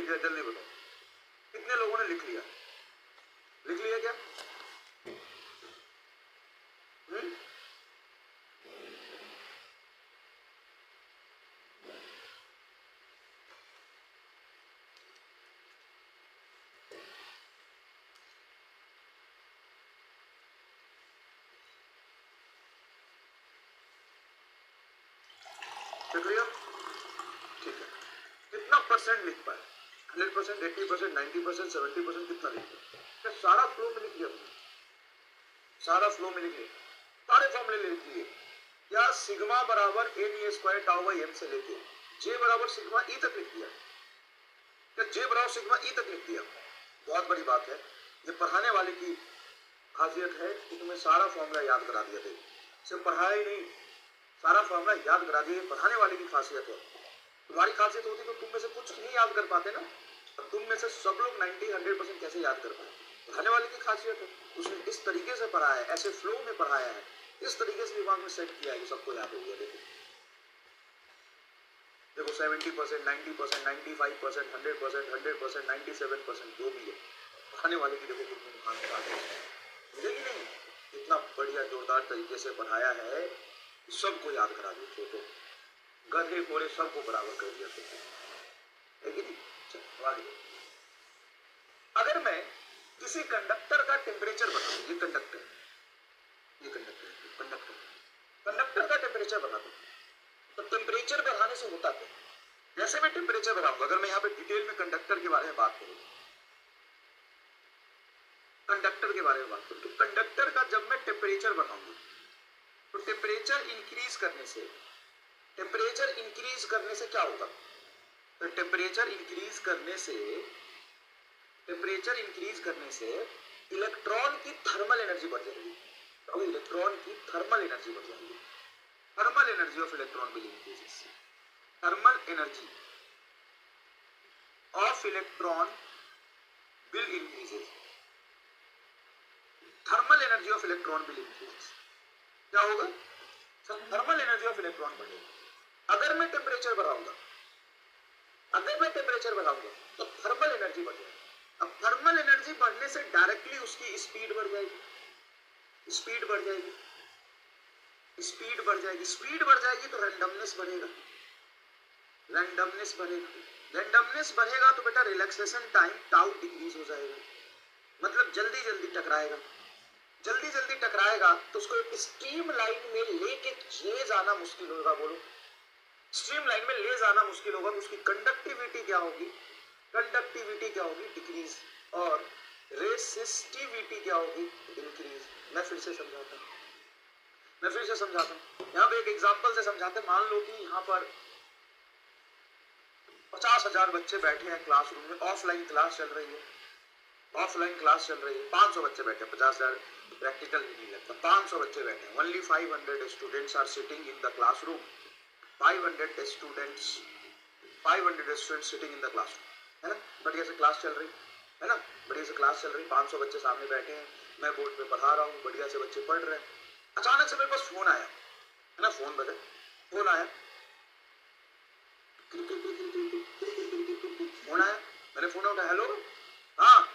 लिख लिया? जल्दी बताओ, कितने लोगों ने लिख लिया? लिख लिया क्या? लिख लिया? ठीक है, कितना परसेंट लिख पाए? 100%, 80%, 90%, 70%, कितना लिख पाए? क्या सारा फ्लो में लिख लिया? सारा फ्लो में लिख लिया, सारे फॉर्मूले लिख लिए? या सिग्मा बराबर NE square tau by m से लेके J बराबर सिग्मा E तक लिख दिया? क्या J बराबर सिग्मा E तक लिख दिया? बहुत बड़ी बात है, ये पढ़ाने वाले की खासियत है कि तुम्हें सारा फॉर्मूला याद करा दिया थे। सिर्फ पढ़ाया ही नहीं, सारा फॉर्मूला याद करा दिया। पढ़ाने वाले की खासियत है। तुम्हारी खासियत होती तो तुम में से कुछ नहीं याद कर पाते ना, और तुम में से सब लोग 90-100% कैसे याद कर पाए? पढ़ाने वाले की खासियत है, उसने इस तरीके से पढ़ाया है, ऐसे फ्लो में पढ़ाया है, इस तरीके से दिमाग में सेट किया है कि सबको याद हो गया। देखो 70%, 90%, 95%, 100%, 100%, 97%, जो भी है, पढ़ाने वाले की देखो कितनी महान बात है, मुझे नहीं, इतना बढ़िया जोरदार तरीके से पढ़ाया है, सबको याद करा दिया। छोटो गधे घोड़े सबको बराबर कर दिया, है कि नहीं? अगर मैं किसी कंडक्टर का टेम्परेचर बताऊं, ये कंडक्टर का टेम्परेचर बता दूं, तो टेम्परेचर बढ़ाने से होता क्या? जैसे मैं टेम्परेचर बढ़ाऊंगा, अगर मैं यहाँ पे डिटेल में कंडक्टर के बारे में बात करूँ, कंडक्टर के बारे में बात करूँ, तो कंडक्टर का जब मैं टेम्परेचर बढ़ाऊंगा, तो टेम्परेचर इंक्रीज करने से क्या होगा? तो टेम्परेचर इंक्रीज करने से इलेक्ट्रॉन की थर्मल एनर्जी बढ़ जाएगी। तो इलेक्ट्रॉन की थर्मल एनर्जी बढ़ जाएगी। Thermal energy of electron will increase. Thermal energy of electron will increase. Thermal energy of electron will increase. क्या होगा? थर्मल एनर्जी ऑफ इलेक्ट्रॉन बढ़ेगी। अगर मैं टेम्परेचर बढ़ाऊंगा तो थर्मल एनर्जी बढ़ जाएगी। अब थर्मल एनर्जी बढ़ने से डायरेक्टली उसकी स्पीड बढ़ जाएगी। स्पीड बढ़ जाएगी तो रैंडमनेस बढ़ेगा तो बेटा रिलैक्सेशन टाइम टाउ डिक्रीज हो जाएगा। मतलब जल्दी जल्दी टकराएगा तो उसको एक स्ट्रीम लाइन में लेके ले जाना मुश्किल होगा। बोलो, स्ट्रीम लाइन में ले जाना मुश्किल होगा तो उसकी कंडक्टिविटी क्या होगी? डिक्रीज, और रेसिस्टिविटी क्या होगी? इंक्रीज। मैं फिर से समझाता हूँ, यहाँ पे एक एग्जांपल से समझाते हैं। मान लो कि यहाँ पर 50,000 बच्चे बैठे हैं क्लासरूम में, ऑफलाइन क्लास चल रही है, 500 बच्चे बैठे हैं, 50,000 प्रैक्टिकल भी नहीं लगता, 500 बच्चे बैठे हैं। Only 500 students are sitting in the classroom. 500 students sitting in the classroom, है ना? बढ़िया से क्लास चल रही है ना, 500 बच्चे सामने बैठे हैं, मैं बोर्ड पे पढ़ा रहा हूँ, बढ़िया से बच्चे पढ़ रहे हैं। अचानक से मेरे पास फोन आया, है ना, फोन आया, मैंने फोन उठाया, हेलो, हाँ,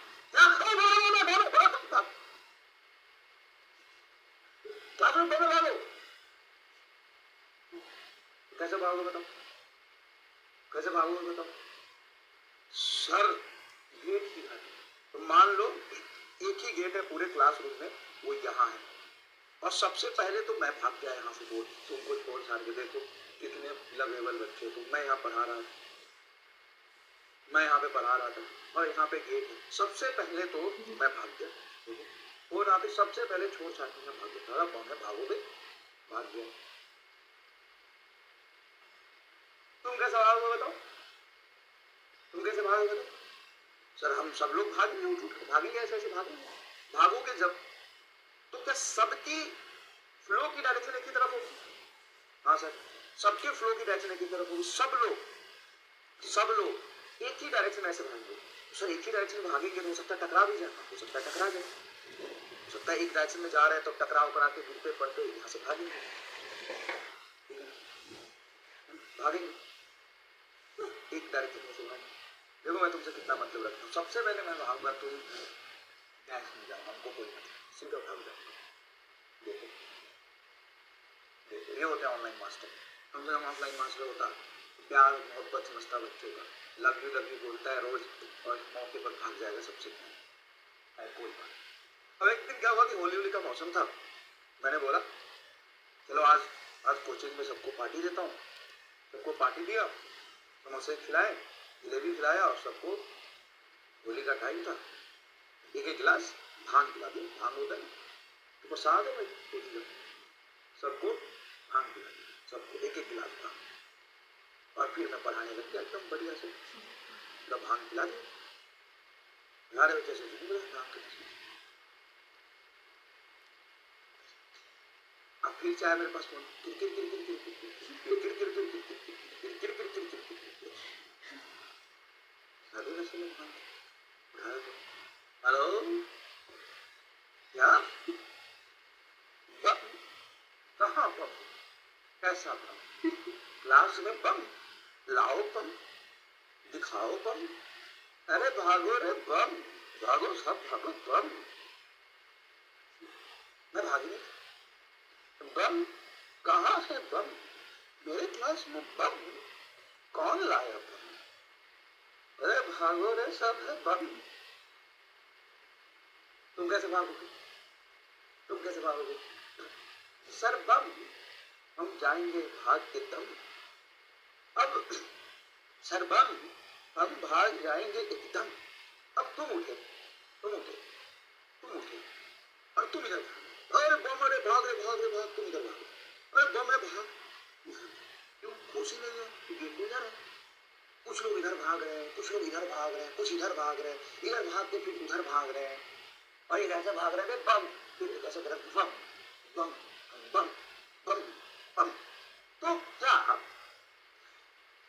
कैसे भागोगे बताओ? सर गेट की है, तो मान लो एक ही गेट है पूरे क्लासरूम में, वो यहाँ है, और सबसे पहले तो मैं भाग गया यहाँ से। बोर्ड तुमको छोड़ छाड़ के, देखो कितने लवेबल बच्चे, तो मैं यहाँ पे पढ़ा रहा था, और यहाँ पे गेट है। सबसे पहले तो मैं भाग गया, और यहाँ पे सबसे पहले छोड़ छाड़ के मैं भाग गया। कौन है? भागोगे? भाग गया। तुम कैसे भागोगे बताओ? सर हम सब लोग भागेंगे, उठ के भागेंगे, ऐसे भागोगे जब, तो क्या सबकी फ्लो की डायरेक्शन एक ही तरफ होगी? हाँ सर, सबके फ्लो की डायरेक्शन एक ही तरफ होगी। सब लोग एक ही डायरेक्शन ऐसे भागेंगे। सर एक ही डायरेक्शन में भागेंगे तो हो सकता है टकरा भी जाए, हो सकता है एक डायरेक्शन में जा रहे हैं तो टकराव करा के गिरते पड़ते यहाँ से भागेंगे एक डायरेक्शन में से भागेंगे। देखो मैं तुमसे तो सबसे पहले मैं भागूंगा तुम गैस में जाओ, हमको कोई नहीं, सीधा भाग जाओ। देखो देखो ये होता है ऑनलाइन मास्टर। कम से कम ऑफलाइन मास्टर होता प्यार मोहब्बत समझता बच्चों का, लव यू बोलता है रोज और मौके पर भाग जाएगा सबसे पहले, कोई बात। अब एक दिन क्या हुआ कि होली का मौसम था, मैंने बोला चलो आज कोचिंग में सबको पार्टी देता हूँ। सबको पार्टी दिया, समोसे खिलाए, जलेबी खिलाया और सबको होली का टाइम था, एक एक गिलास भांग पिला दी। भांग होता है तो प्रसाद है भाई, सबको भांग पिला दी, सबको एक एक गिलास भांग। और फिर मैं पढ़ाने लग गया एकदम बढ़िया से, मतलब भांग पिला दी। 11 बजे से शुरू हुआ भांग के। अब फिर चाहे मेरे पास फोन हेलो क्या बम? कहाँ बम? कैसा बम? क्लास में बम? लाओ बम, दिखाओ बम। अरे भागो रे बम, भागो सब भागो बम। मैं भागी नहीं। बम? कहाँ है बम? मेरे क्लास में बम? कौन लाया बम? अरे भागो रे सब है बम। तुम कैसे भागोगे? तुम कैसे भागोगे? सर बम, हम जाएंगे भाग के दम। अब सर बम, हम भाग जाएंगे एकदम। अब तुम उठे और तुम इधर भाग। अरे बम, अरे भाग रे भाग रे भाग, तुम इधर भाग। अरे बम है भाग। क्यों खुशी नहीं है? गेट में जा रहे हैं, कुछ लोग इधर भाग रहे हैं, कुछ लोग इधर भाग रहे हैं, कुछ इधर भाग रहे हैं, इधर भाग के फिर उधर भाग रहे हैं, और ये कैसे भाग रहे हैं? बम, फिर कैसे कर बम बम बम बम बम। तो क्या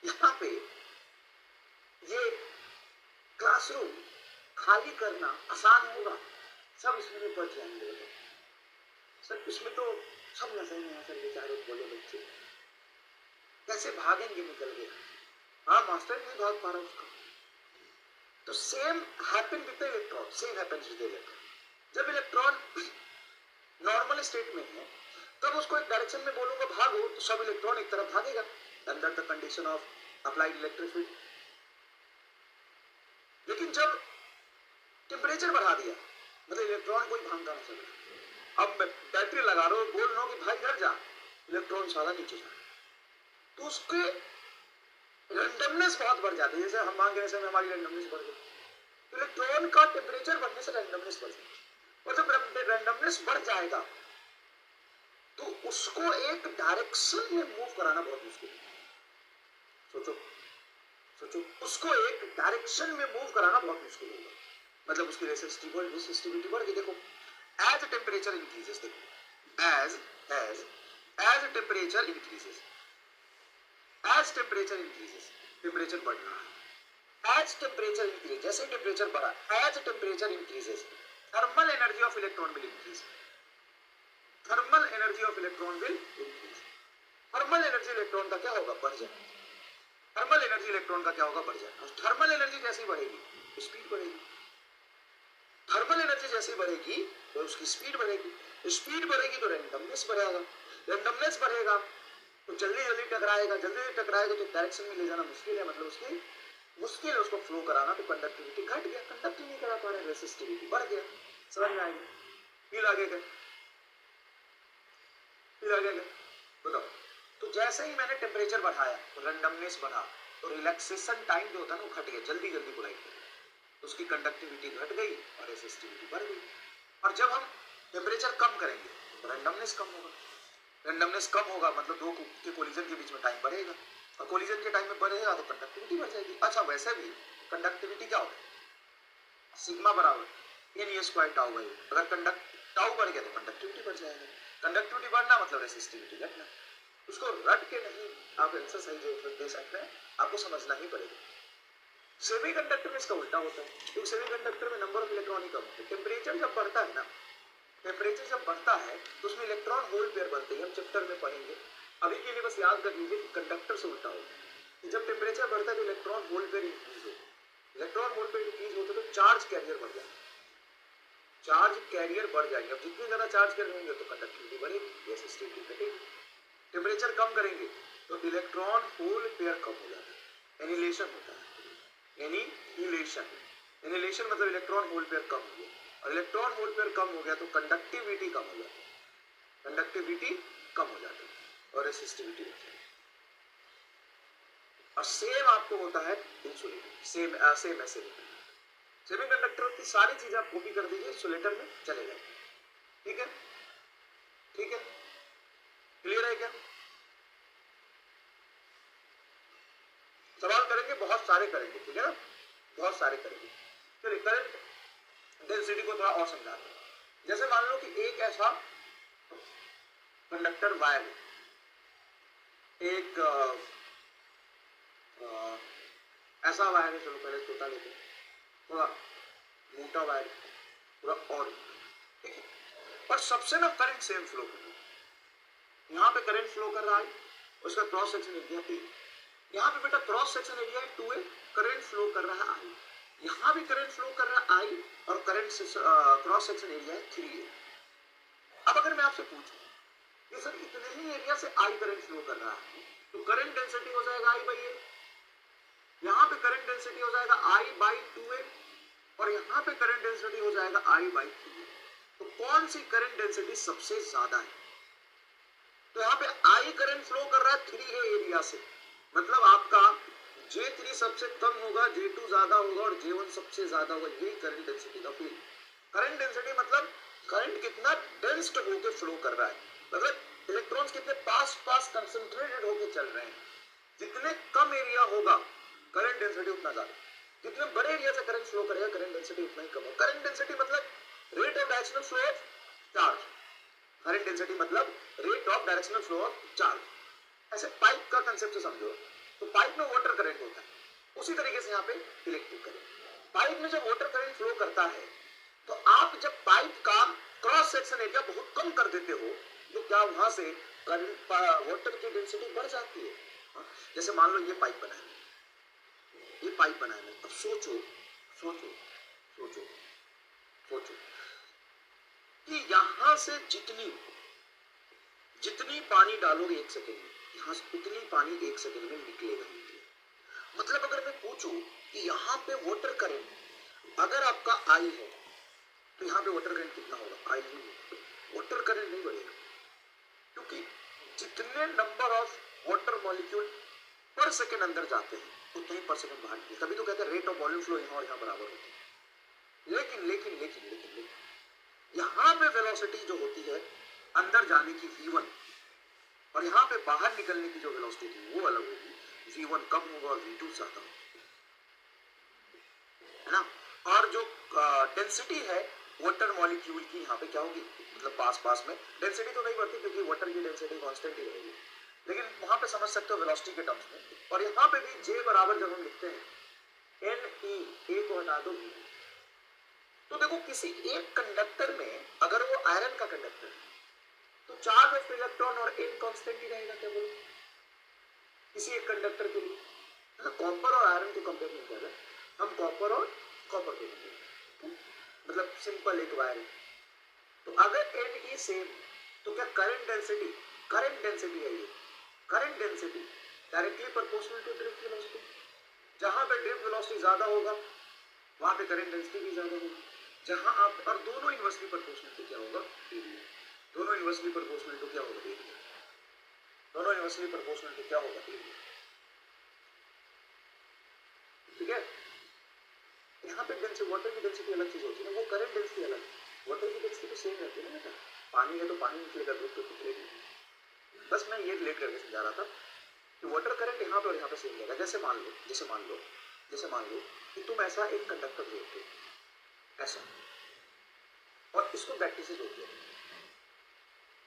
यहाँ पे ये क्लासरूम खाली करना आसान होगा? सब इसमें पढ़ जाएंगे सर, इसमें तो सब नजर नहीं आ सर, बेचारे बोले बच्चे कैसे भागेंगे निकल के। हाँ मास्टर नहीं भाग पा रहा उसका। तो same happen with the electron, same happens with the electron. जब इलेक्ट्रॉन नॉर्मल स्टेट में है तब उसको एक डायरेक्शन में बोलूंगा भागो तो सब इलेक्ट्रॉन एक तरफ भागेगा, under the condition of applied electric field. लेकिन जब टेम्परेचर बढ़ा दिया, मतलब इलेक्ट्रॉन कोई भागता नहीं चल। अब मैं बैटरी लगा रहा हूँ, बोल रहा हूँ कि भाई इधर जा, इलेक्ट्रॉन सारा नीचे जा, तो उसके रैंडमनेस बहुत बढ़ जाती है। जैसे हम मांग रहे हैं हमारी रैंडमनेस बढ़ गई, इलेक्ट्रॉन का टेम्परेचर बढ़ने से रैंडमनेस बढ़ जाएगी, और जब रैंडमनेस बढ़ जाएगा तो उसको एक डायरेक्शन में मूव कराना बहुत मुश्किल है। सोचो उसको एक डायरेक्शन में मूव कराना बहुत मुश्किल होगा। मतलब उसकी रेसिस्टिविटी बढ़ गई। देखो एज टेम्परेचर इंक्रीजेस, देखो एज टेम्परेचर इंक्रीजेस, टेम्परेचर बढ़ रहा है। एज टेम्परेचर इंक्रीज, जैसे टेम्परेचर बढ़ा, as temperature increases thermal energy of electron will increase. Thermal energy of electron will increase. Thermal energy electron का क्या होगा? बढ़ जाए। थर्मल एनर्जी इलेक्ट्रॉन का क्या होगा? बढ़ जाए। थर्मल एनर्जी जैसी बढ़ेगी स्पीड बढ़ेगी। थर्मल एनर्जी जैसी बढ़ेगी तो उसकी स्पीड बढ़ेगी। स्पीड बढ़ेगी तो रैंडमनेस बढ़ेगा। रैंडमनेस बढ़ेगा तो जल्दी टकराएगा। तो डायरेक्शन में ले जाना मुश्किल है, मतलब उसकी मुश्किल है उसको फ्लो कराना। तो कंडक्टिविटी घट गया, कंडक्ट नहीं करा पा रहे, रेसिस्टिविटी बढ़ गया। समझ में आएगा? फील आगे गए, बताओ। तो जैसे ही मैंने टेम्परेचर बढ़ाया तो रैंडमनेस बढ़ा, तो रिलैक्सेशन टाइम जो होता है ना वो घट गया, जल्दी बुलाई तो उसकी कंडक्टिविटी घट गई और रेसिस्टिविटी बढ़ गई। और जब हम टेम्परेचर कम करेंगे तो रैंडमनेस कम होगा। रैंडमनेस कम होगा मतलब दो के कोलिजन के बीच में टाइम बढ़ेगा, और कोलिजन के टाइम में बढ़ेगा तो कंडक्टिविटी बढ़ जाएगी। अच्छा वैसे भी कंडक्टिविटी क्या होगा? सिग्मा बराबर n e square tau by. अगर टाउ बढ़ गया तो कंडक्टिविटी बढ़ जाएगा। कंडक्टिविटी बढ़ना मतलब रेसिस्टिविटी घटना। उसको रट के नहीं आप एक्सरसाइज दे सकते हैं, आपको समझना ही पड़ेगा। सेमीकंडक्टर में इसका उल्टा होता है, क्योंकि सेमीकंडक्टर में नंबर ऑफ इलेक्ट्रॉन ही कम होते हैं। टेम्परेचर जब बढ़ता है ना, टेम्परेचर जब बढ़ता है तो उसमें इलेक्ट्रॉन होल पेयर बनते हैं, हम चैप्टर में पढ़ेंगे। अभी के लिए बस याद कर लीजिए कि कंडक्टर से उल्टा होता है। जब टेम्परेचर बढ़ता है तो इलेक्ट्रॉन होल पेयर इंक्रीज होता है, इलेक्ट्रॉन होल पे इंक्रीज होते तो चार्ज कैरियर बढ़ जाएगा, चार्ज कैरियर बढ़ जाएंगे। अब जितने ज्यादा चार्ज कैरियर होंगे तो कंडक्टिविटी बढ़ेगी, रेसिस्टिविटी घटेगी। टेम्परेचर कम करेंगे तो इलेक्ट्रॉन होल पेयर कम हो जाता है, एनिलेशन होता है। एनिलेशन, एनिलेशन मतलब इलेक्ट्रॉन होल पेयर कम हो गया, और इलेक्ट्रॉन होल पेयर कम हो गया तो कंडक्टिविटी कम हो जाती है, कंडक्टिविटी कम हो जाती है और रेसिस्टिविटी बढ़ जाती है। और सेम आपको होता है इंसुलेटर, सेम ऐसे सेमीकंडक्टर की सारी चीजें आप कॉपी कर दीजिए, इंसुलेटर में चले जाएंगे। ठीक है, ठीक है, क्लियर है क्या? सवाल करेंगे, बहुत सारे करेंगे, ठीक है ना, बहुत सारे करेंगे। चलिए करंट डेंसिटी को थोड़ा और समझाते हैं। जैसे मान लो कि एक ऐसा कंडक्टर वायर है, एक ऐसा वायर है, चलो पहले छोटा लेते हैं, थोड़ा मोटा वायर, थोड़ा और, ठीक है, पर सबसे ना करंट सेम फ्लो कर रहा है। यहाँ पे करंट फ्लो कर रहा है, उसका क्रॉस सेक्शन एरिया ए, यहाँ पे बेटा क्रॉस सेक्शन एरिया है 2a, करंट फ्लो कर रहा है आई, यहाँ भी करंट फ्लो कर रहा है आई, और करंट क्रॉस सेक्शन एरिया है 3a। अब अगर मैं आपसे पूछूं कि सर इतने ही एरिया से आई करंट फ्लो कर रहा है तो करंट डेंसिटी हो जाएगा आई बाई ए, यहाँ पे करंट डेंसिटी हो जाएगा आई बाई 2a, और यहाँ पे करंट डेंसिटी हो जाएगा आई बाई 3a। तो कौन सी करंट डेंसिटी सबसे ज्यादा है? तो यहाँ पे आई करंट फ्लो कर रहा है 3a एरिया से, मतलब आपका J3 सबसे कम होगा, J2 ज्यादा होगा और J1 सबसे ज्यादा होगा। यही करंट डेंसिटी का फील। करंट डेंसिटी मतलब करंट कितना डेंस होकर फ्लो कर रहा है, मतलब इलेक्ट्रॉन्स कितने पास पास कंसंट्रेटेड होकर चल रहे हैं। जितने कम एरिया होगा करंट डेंसिटी उतना ज्यादा, जितने बड़े एरिया से करंट फ्लो करेगा करंट डेंसिटी उतना ही कम होगा। करंट डेंसिटी मतलब rate of directional flow of charge, current density मतलब rate of directional flow of charge. ऐसे पाइप का कंसेप्ट समझो, तो पाइप में वाटर करंट होता है, उसी तरीके से यहाँ पे इलेक्ट्रिक करंट। पाइप में जब वाटर करंट फ्लो करता है तो आप जब पाइप का क्रॉस सेक्शन एरिया बहुत कम कर देते हो तो क्या वहां से करंट वाटर की डेंसिटी बढ़ जाती है। जैसे मान लो ये पाइप बना है, ये पाइप बना है, अब सोचो सोचो सोचो सोचो कि यहां से जितनी जितनी पानी डालोगे एक सेकेंड में, यहां से उतनी पानी एक सेकेंड में निकलेगा। मतलब अगर मैं पूछूं कि यहाँ पे वाटर करंट अगर आपका आई है तो यहाँ पे वाटर करंट कितना होगा? आई ही, वाटर करंट नहीं बढ़ेगा, क्योंकि जितने नंबर ऑफ वाटर मॉलिक्यूल पर सेकेंड अंदर जाते हैं उतने ही पर सेकेंड बाहर निकलते हैं। तभी तो कहते हैं रेट ऑफ वॉल्यूम फ्लो यहाँ और यहाँ बराबर होती है। लेकिन लेकिन लेकिन लेकिन लेकिन यहाँ पे वेलोसिटी जो होती है अंदर जाने की v1 और यहाँ पे बाहर निकलने की जो वेलोसिटी थी वो अलग होगी। v1 कम होगा और v2 ज्यादा होगा, है ना। और जो डेंसिटी है वाटर मॉलिक्यूल की यहाँ पे क्या होगी, मतलब पास पास में डेंसिटी तो नहीं बढ़ती क्योंकि वाटर की डेंसिटी कांस्टेंट ही रहेगी, लेकिन वहां पे समझ सकते हो वेलोसिटी के टर्म्स में। और यहाँ पे भी J बराबर जब हम लिखते हैं NE, A को हटा दो V, तो देखो किसी एक कंडक्टर में अगर वो आयरन का कंडक्टर है तो चार्ज ऑफ इलेक्ट्रॉन और N कांस्टेंट ही रहेगा, क्या बोलो, किसी एक कंडक्टर के लिए। कॉपर और आयरन को कंपेयर नहीं कर रहे, हम कॉपर और कॉपर को कंपेयर, मतलब सिंपल एक वायर है। तो अगर N सेम तो क्या करंट डेंसिटी है ये, current density directly proportional to drift velocity. जहां पे ड्रिफ्ट वेलोसिटी ज्यादा होगा वहां पे करंट डेंसिटी भी ज्यादा होगी। जहां आप, और दोनों इनवर्सली प्रोपोर्शनल टू क्या होगा, एरिया। दोनों इनवर्सली प्रोपोर्शनल टू क्या होगा, एरिया। दोनों इनवर्सली प्रोपोर्शनल टू क्या होगा, एरिया। ठीक है। यहाँ पे डेंसिटी, वाटर की डेंसिटी अलग चीज होती है ना, वो करंट डेंसिटी अलग, वाटर की डेंसिटी तो सेम रहती है ना बेटा। पानी है तो पानी निकलेगा, दूध तो निकलेगी। बस मैं ये रिलेट करके समझा रहा था कि वाटर करंट यहाँ पे और यहाँ पे सेम रहेगा। जैसे मान लो कि तुम ऐसा एक कंडक्टर जोड़ते हो ऐसा, और इसको बैटरी से जोड़ दिया।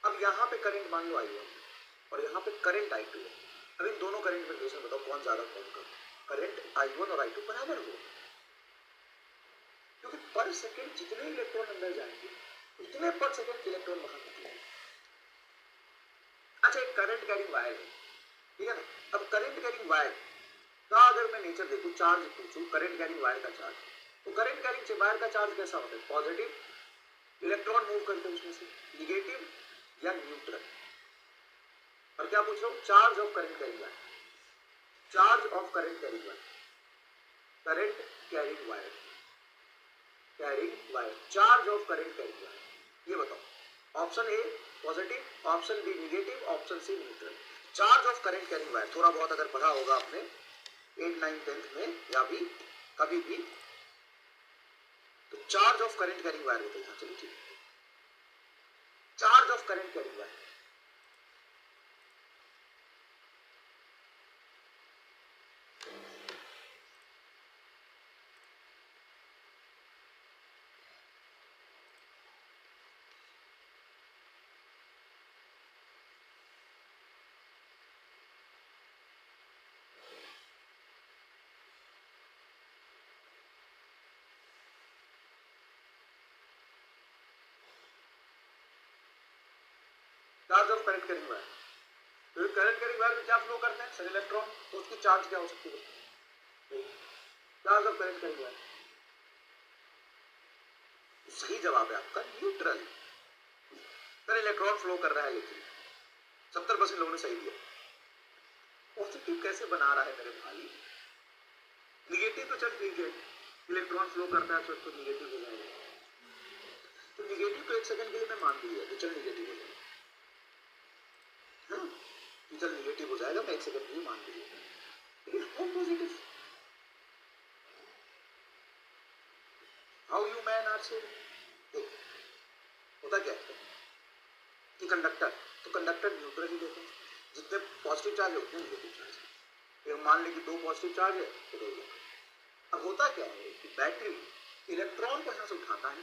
अब यहाँ पे करंट मान लो I1 और यहाँ पे करंट I2 है। अब इन दोनों करंट में रिलेशन बताओ कौन ज्यादा कौन कम। करंट I1 और I2 बराबर हो, क्योंकि पर सेकेंड जितने इलेक्ट्रॉन अंदर जाएंगे उतने पर सेकेंड इलेक्ट्रॉन बाहर निकलेंगे। अच्छा, एक करंट कैरिंग वायर है, ठीक है ना। अब करंट कैरिंग वायर का अगर मैं नेचर देखूं, चार्ज पूछूं, करंट कैरिंग वायर का चार्ज, तो करंट कैरिंग वायर का चार्ज कैसा होता है? पॉजिटिव, इलेक्ट्रॉन मूव करते हैं उसमें से, निगेटिव या न्यूट्रल। और क्या पूछ रहा हूं? Charge of current carrying wire, charge of current carrying wire, current carrying wire, carrying wire, charge of current carrying wire. ये बताओ, option A positive, option B negative, option C neutral. Charge of current carrying wire थोड़ा बहुत अगर पढ़ा होगा आपने 8, 9, 10th में या भी कभी भी, तो charge of current carrying wire बताइए। चलिए ठीक है, charge of current carrying wire, charge of current carrying wire. तो करंट कैरिंग वायर में क्या फ्लो करते हैं? सर इलेक्ट्रॉन, तो उसकी चार्ज क्या हो सकती है? Charge of current carrying wire. सही जवाब है आपका न्यूट्रल। सर इलेक्ट्रॉन फ्लो कर रहा है, लेकिन 70% लोगों ने सही दिया। पॉजिटिव कैसे बना रहा है मेरे भाई? निगेटिव तो चल ठीक है, इलेक्ट्रॉन फ्लो करता है तो निगेटिव हो जाएगा, तो निगेटिव तो एक सेकंड के लिए मैं मान लिया, तो चल निगेटिव हो जाएगा, हाँ तो चल निगेटिव हो जाएगा, मैं एक सेकंड के लिए मान लिया, लेकिन how positive, how you man are say. होता क्या है कि कंडक्टर, तो कंडक्टर न्यूट्रल ही देते हैं, जितने पॉजिटिव चार्ज है उतने निगेटिव चार्ज है। फिर मान लें कि 2 पॉजिटिव चार्ज है तो 2 इलेक्ट्रॉन। अब होता क्या है कि बैटरी इलेक्ट्रॉन को यहाँ से उठाता है,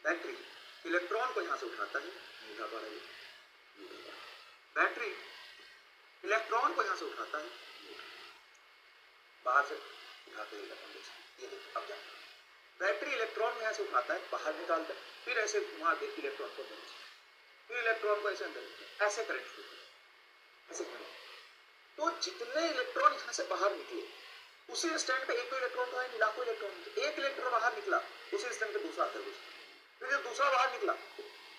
बैटरी इलेक्ट्रॉन को यहाँ से उठाता है, बैटरी इलेक्ट्रॉन को यहाँ से उठाता है, बाहर से उठाते हैं इलेक्ट्रॉन। ये देखो अब क्या, बैटरी इलेक्ट्रॉन यहाँ से उठाता है, बाहर निकालता है, फिर ऐसे वहां देख इलेक्ट्रॉन को अंदर, फिर इलेक्ट्रॉन को ऐसे अंदर, ऐसे करंट फ्लो, ऐसे करंट। तो जितने इलेक्ट्रॉन यहाँ से बाहर निकले, उसी स्टैंड पे एक तो इलेक्ट्रॉन था, लाखों इलेक्ट्रॉन, एक इलेक्ट्रॉन बाहर निकला, उसी स्टैंड पे दूसरा अंदर घुसा, फिर जब दूसरा बाहर निकला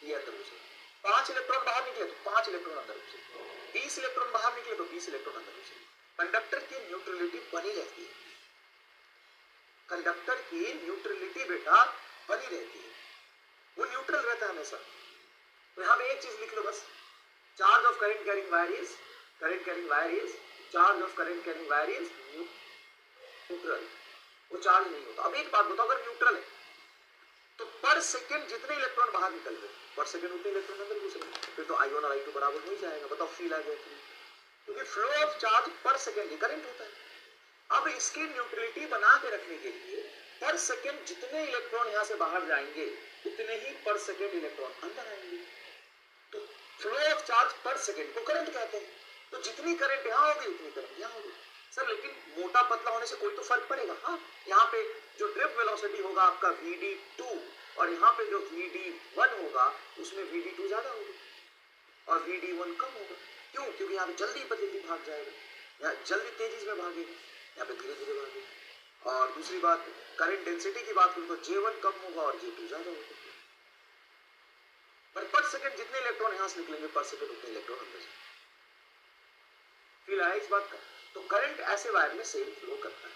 ये अंदर घुसा, 5 इलेक्ट्रॉन बाहर निकले तो 5 इलेक्ट्रॉन अंदर घुसे, 20 इलेक्ट्रॉन बाहर निकले तो 20 इलेक्ट्रॉन अंदर घुसे। कंडक्टर की न्यूट्रलिटी बनी रहती है, कंडक्टर की न्यूट्रलिटी बेटा बनी रहती है, वो न्यूट्रल रहता है हमेशा। तो यहां पे एक चीज लिख लो बस, charge of current carrying wire is, current carrying wire is, charge of current carrying wire is neutral, वो चार्ज नहीं होता। अब एक बात बताओ, अगर न्यूट्रल है तो पर सेकंड जितने इलेक्ट्रॉन बाहर निकल रहे पर सेकंड उतने इलेक्ट्रॉन अंदर घुस रहे, फिर तो I1 और I2 बराबर हो ही जाएगा। बताओ फील आ गया कि नहीं? क्योंकि फ्लो ऑफ चार्ज पर सेकंड करंट होता है। अब इसकी न्यूट्रलिटी बना के रखने के लिए पर सेकंड जितने इलेक्ट्रॉन यहाँ से बाहर जाएंगे उतने ही पर सेकंड इलेक्ट्रॉन अंदर आएंगे, तो फ्लो ऑफ चार्ज पर सेकंड को करंट कहते हैं। तो जितनी करंट यहाँ होगी उतनी करंट यहाँ होगी। सर लेकिन मोटा पतला होने से कोई तो फर्क पड़ेगा। हाँ, यहाँ पे जो ड्रिफ्ट वेलोसिटी होगा आपका Vd2 और यहाँ पे जो Vd1 होगा उसमें Vd2 ज्यादा होगी और Vd1 कम होगा। क्यों? क्योंकि यहाँ पे जल्दी भाग जाएगा, यहाँ जल्दी तेजी में भागेगा, यहाँ पे धीरे धीरे भागेगा। और दूसरी बात, करंट डेंसिटी की बात करूँ तो J1 कम होगा और J2 ज्यादा होगा। पर सेकंड जितने इलेक्ट्रॉन यहाँ से निकलेंगे पर सेकंड उतने इलेक्ट्रॉन अंदर जाएंगे। फील आया इस बात का? तो करंट ऐसे वायर में सेम फ्लो करता है।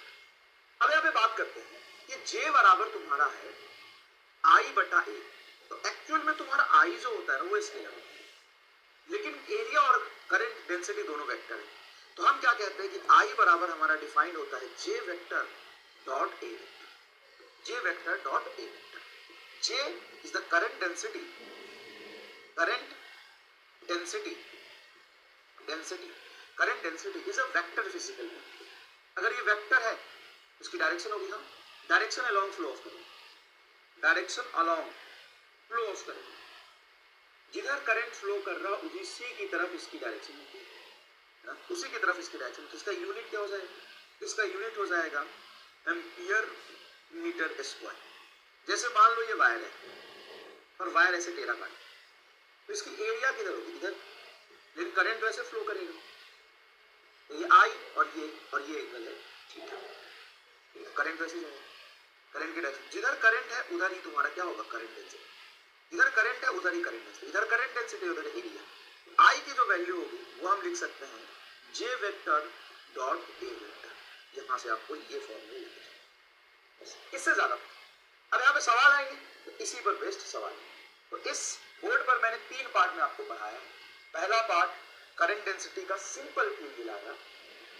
अब यहाँ पे बात करते हैं कि J बराबर तुम्हारा है I/A, तो एक्चुअल में तुम्हारा I जो होता है ना वो स्केलर होता है, लेकिन एरिया और करंट डेंसिटी दोनों वेक्टर है। तो हम क्या कहते हैं कि I बराबर हमारा डिफाइंड होता है J vector dot A vector, J vector dot A vector. J is the current density, current density, current density is a vector physical. अगर ये वेक्टर है इसकी डायरेक्शन होगी, हम डायरेक्शन अलोंग फ्लो ऑफ करेंगे, डायरेक्शन अलोंग फ्लो ऑफ करेंगे, जिधर current flow कर रहा उसी की तरफ इसकी डायरेक्शन होती है ना, उसी की तरफ इसकी डायरेक्शन। तो इसका यूनिट क्या हो जाएगा? इसका यूनिट हो जाएगा एम्पियर मीटर स्क्वायर। जैसे मान लो ये वायर है और वायर ऐसे टेढ़ा काट, तो इसकी एरिया किधर होगी? इधर, लेकिन करंट वैसे फ्लो करेगा। तो ये I और ये एंगल है, ठीक है, करंट वैसे ही जाएगा, करंट की डायरेक्शन जिधर करंट है उधर ही तुम्हारा क्या होगा, करंट डेंसिटी, इधर करंट है उधर ही करंट डेंसिटी, इधर करंट डेंसिटी उधर एरिया। आई की जो वैल्यू होगी वो हम लिख सकते हैं जे वेक्टर डॉट ए वेक्टर, यहां से आपको ये फॉर्मूला लिखना, इससे ज्यादा। अब यहाँ पे सवाल आएंगे तो इसी पर बेस्ड सवाल है। तो इस बोर्ड पर मैंने 3 पार्ट में आपको पढ़ाया है। पहला पार्ट करंट डेंसिटी का सिंपल क्यों दिलाया,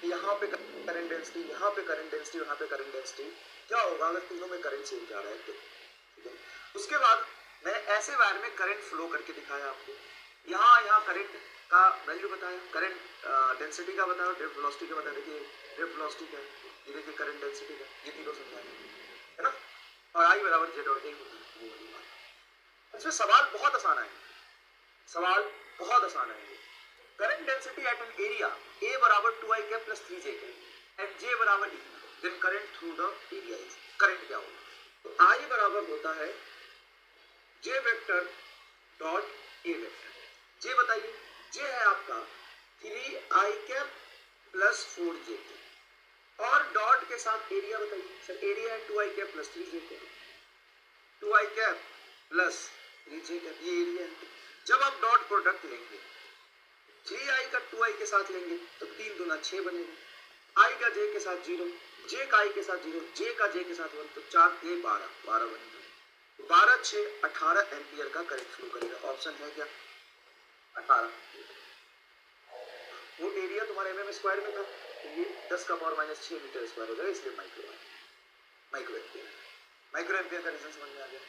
यहाँ पे करंट डेंसिटी, यहाँ पे करंट डेंसिटी, यहाँ पे करंट डेंसिटी, क्या होगा अगर तीनों में करंट सेम जा रहा है तो, ठीक है। उसके बाद मैंने ऐसे वायर में करंट फ्लो करके दिखाया आपको, यहाँ करंट का वैल्यू बताया, करंट डेंसिटी का बताया, ड्रिफ्ट वेलोसिटी का बताया। देखिए ड्रिफ्ट वेलोसिटी का, ये देखिए करंट डेंसिटी का, ये तीनों समझाया है ना। और आई बराबर जेड और ए होता है, वो वाली बात। इसमें सवाल बहुत आसान है, सवाल बहुत आसान है। Current density at an area A बराबर 2i cap plus 3j cap and j बराबर e, then current through the area is, current क्या होगा, तो i बराबर होता है j vector dot a vector. j बताइए, j है आपका 3i cap plus 4j cap, और डॉट के साथ एरिया बताइए, सर एरिया है 2i cap plus 3j cap, 2i cap plus 3j cap, ये एरिया है। जब आप डॉट प्रोडक्ट लेंगे 3i का 2i के साथ लेंगे तो 3 दूना 6 बनेगा, i का j के साथ 0, j का i के साथ 0, j का j के साथ 1, तो 4 के 12 बनेगा। 12 6 18 एम्पियर का करंट फ्लो करेगा। ऑप्शन है क्या 18। वो एरिया तुम्हारे mm स्क्वायर में था, तो ये 10 का पावर माइनस 6 मीटर स्क्वायर हो जाएगा, इसलिए माइक्रो एम्पियर। माइक्रो एम्पियर का रीजन समझ में आ गया,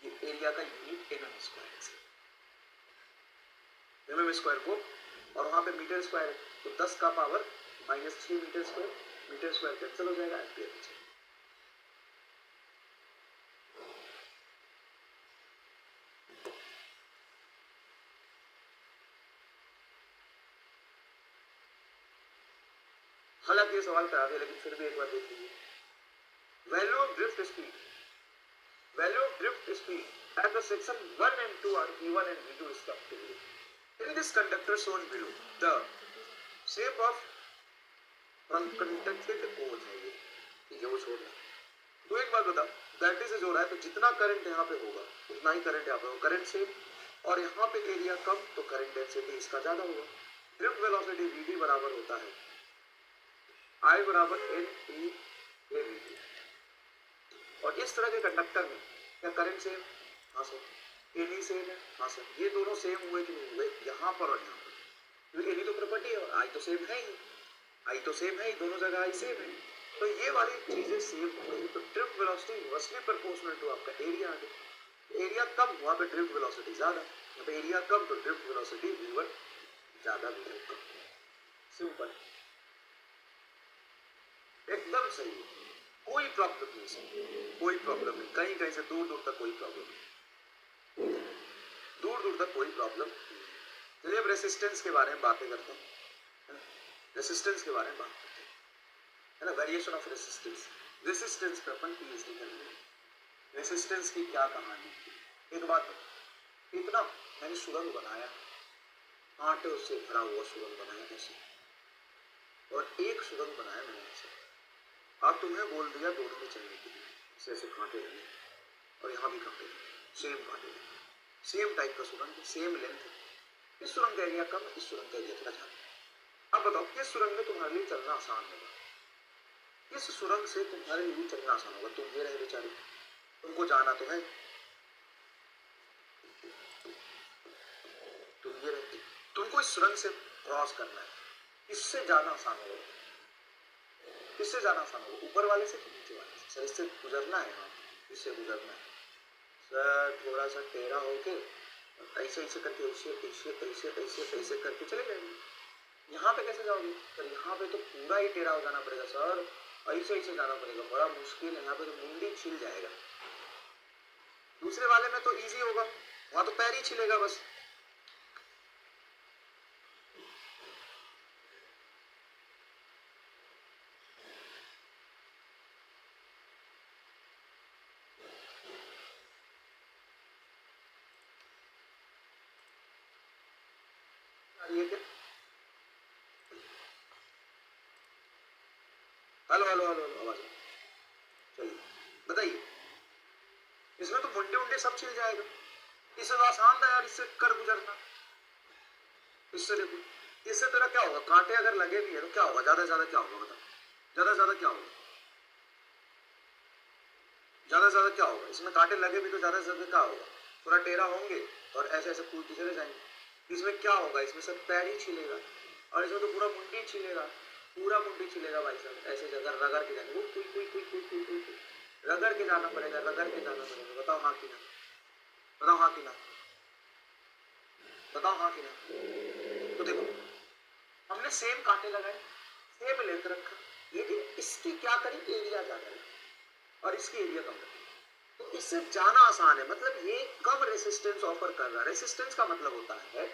ये एरिया का यूनिट mm स्क्वायर है, mm स्क्वायर को, और वहां पे मीटर स्क्वायर है, तो 10 का power minus 6 metre square cancel हो जाएगा, एम्पियर बचेगा। हालांकि ये सवाल करा दिया, लेकिन फिर भी एक बार देख लीजिए। Value of drift speed, value of drift speed at the section 1 and 2 are v1 and v2 respectively. In this conductor shown below, the shape of conducted hole है ये, ठीक है, वो छोड़ना। तो एक बात बता, दैट इज हो रहा है तो जितना करंट यहाँ पे होगा उतना ही करंट यहाँ पे होगा, करंट सेम, और यहाँ पे एरिया कम तो करंट डेंसिटी इसका ज्यादा होगा। ड्रिफ्ट वेलोसिटी vd बराबर होता है I बराबर n e a vd। और इस तरह के कंडक्टर में क्या करंट सेम, हाँ सर, एनी सेम है, हाँ सर, ये दोनों सेम हुए कि नहीं हुए, यहाँ पर और यहाँ पर, क्योंकि एनी तो प्रॉपर्टी है और आई तो सेम है ही, आई तो सेम है ही, दोनों जगह आई सेम है, तो ये वाली चीजें सेम हो गई, तो drift velocity inversely proportional to आपका एरिया आ गया। एरिया कम वहाँ पे ड्रिफ्ट वेलोसिटी ज्यादा, यहाँ पे एरिया कम तो ड्रिफ्ट वेलोसिटी v1 ज्यादा, v2 कम। सिंपल, एकदम सही, कोई प्रॉब्लम नहीं सर, कोई प्रॉब्लम नहीं, कहीं कहीं से दूर दूर तक कोई प्रॉब्लम नहीं, दूर दूर तक कोई प्रॉब्लम नहीं। चलिए अब रेसिस्टेंस के बारे में बातें करते हैं, रेसिस्टेंस के बारे में बात करते हैं, है ना, वेरिएशन ऑफ रेसिस्टेंस। रेसिस्टेंस पे अपन पीएचडी करेंगे, रेसिस्टेंस की क्या कहानी। एक बात, इतना मैंने सुरंग बनाया, आटे से भरा हुआ सुरंग बनाया ऐसे, और एक सुरंग बनाया मैंने ऐसे, अब तुम्हें बोल दिया दोनों में चलने के लिए, ऐसे कांटे लगे और यहाँ भी कांटे लगे, सेम कांटे लगे, सेम टाइप का सुरंग, सेम लेंथ, इस सुरंग का एरिया कम, इस सुरंग का एरिया थोड़ा ज्यादा। अब बताओ किस सुरंग में तुम्हारे लिए चलना आसान होगा, किस सुरंग से तुम्हारे लिए चलना आसान होगा। तुम ये रहे बेचारे, तुमको जाना तो है, तुम ये रहे, तुमको इस सुरंग से क्रॉस करना है, इससे जाना आसान होगा, किससे जाना आसान होगा, ऊपर वाले से कि नीचे वाले से। सर इससे गुजरना है, हाँ इससे गुजरना है सर, थोड़ा सा टेढ़ा होके ऐसे ऐसे करके ऐसे ऐसे ऐसे ऐसे ऐसे करके चले जाएंगे। यहाँ पे कैसे जाओगे सर, यहाँ पे तो पूरा ही टेढ़ा हो जाना पड़ेगा सर, ऐसे ऐसे जाना पड़ेगा, बड़ा मुश्किल है, यहाँ पे तो मुंडी छिल जाएगा। दूसरे वाले में तो इजी होगा, वहां तो पैर ही छिलेगा बस। ये क्या, हेलो हेलो हेलो हेलो, आवाज चलिए बताइए। इसमें तो मुंडे उंडे सब छिल जाएगा। इससे तो आसान था यार, इससे कर गुजरना। इससे देखो, इससे तेरा क्या होगा, कांटे अगर लगे भी है तो क्या होगा, ज्यादा से ज्यादा क्या होगा बताओ, ज्यादा से ज्यादा क्या होगा, ज्यादा से ज्यादा क्या होगा, इसमें कांटे लगे भी तो ज्यादा से ज्यादा क्या होगा, थोड़ा टेढ़ा होंगे और ऐसे ऐसे कूदते चले जाएंगे। इसमें क्या होगा, इसमें सब पैर ही छिलेगा और इसमें तो पूरा मुंडी छिलेगा, पूरा मुंडी छिलेगा भाई साहब। ऐसे जगह रगड़ के जाएंगे, वो कुई कुई कुई कुई कुई कुई कुई रगड़ के जाना पड़ेगा, रगड़ के जाना पड़ेगा। बताओ हाँ कि ना, बताओ हाँ कि ना, बताओ हाँ कि ना। तो देखो, हमने सेम कांटे लगाए, सेम लेंथ रखा, लेकिन इसकी क्या करी, एरिया ज्यादा है और इसकी एरिया कम है, तो इससे जाना आसान है। मतलब ये कम रेसिस्टेंस ऑफर कर रहा है। रेसिस्टेंस का मतलब होता है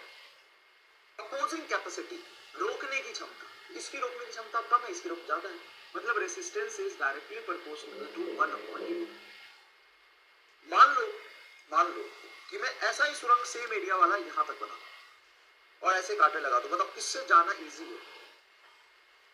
अपोजिंग कैपेसिटी, रोकने की क्षमता। इसकी रोकने की क्षमता कम है, इसकी रोक ज्यादा है। मतलब resistance is directly proportional to 1/8। मान लो कि मैं ऐसा ही सुरंग सेम एरिया वाला यहां तक बना और ऐसे कांटे लगा दो, बताओ किससे जाना इजी है?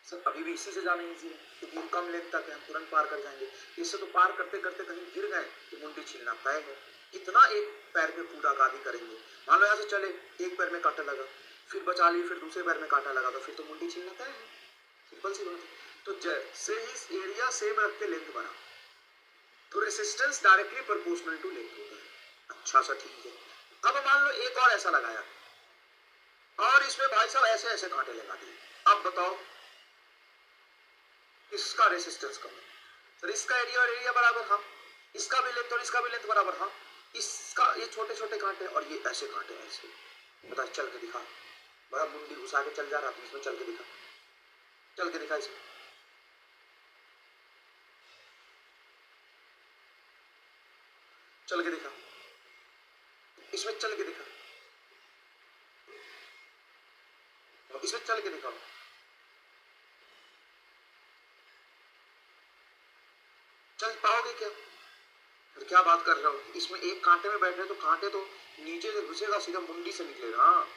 सर अभी भी इसी से जाना इजी है, क्योंकि कम लेंथ तक है, हम तुरंत पार कर जाएंगे। इससे तो पार करते करते कहीं गिर गए तो मुंडी छिलना तय है। कितना एक पैर में पूरा गादी करेंगे। मान लो यहाँ से चले, एक पैर में कांटा लगा, फिर बचा लिए, फिर दूसरे पैर में कांटा लगा, तो फिर तो मुंडी छिलना तय है। सिंपल सी बात है। तो जैसे ही एरिया सेम रखते लेंथ बना, तो resistance directly proportional to length होता है। अच्छा सा ठीक है। अब मान लो एक और ऐसा लगाया और इसमें भाई साहब ऐसे ऐसे कांटे लगा दिए। अब बताओ इसका रेसिस्टेंस कम है, सर इसका एरिया और एरिया बराबर, हाँ, इसका भी लेंथ और इसका भी लेंथ बराबर, हाँ, इसका ये छोटे छोटे कांटे और ये ऐसे कांटे ऐसे। बता, चल के दिखा, बड़ा मुंडी घुसा के चल जा रहा था इसमें, चल के दिखा, चल के दिखा इसमें, चल के दिखा, इसमें चल के दिखा, इसमें चल के दिखाओ। चल पाओगे क्या? फिर क्या बात कर रहा हो, इसमें एक कांटे में बैठ रहे तो कांटे तो नीचे से घुसेगा, सीधा मुंडी से निकलेगा। हाँ,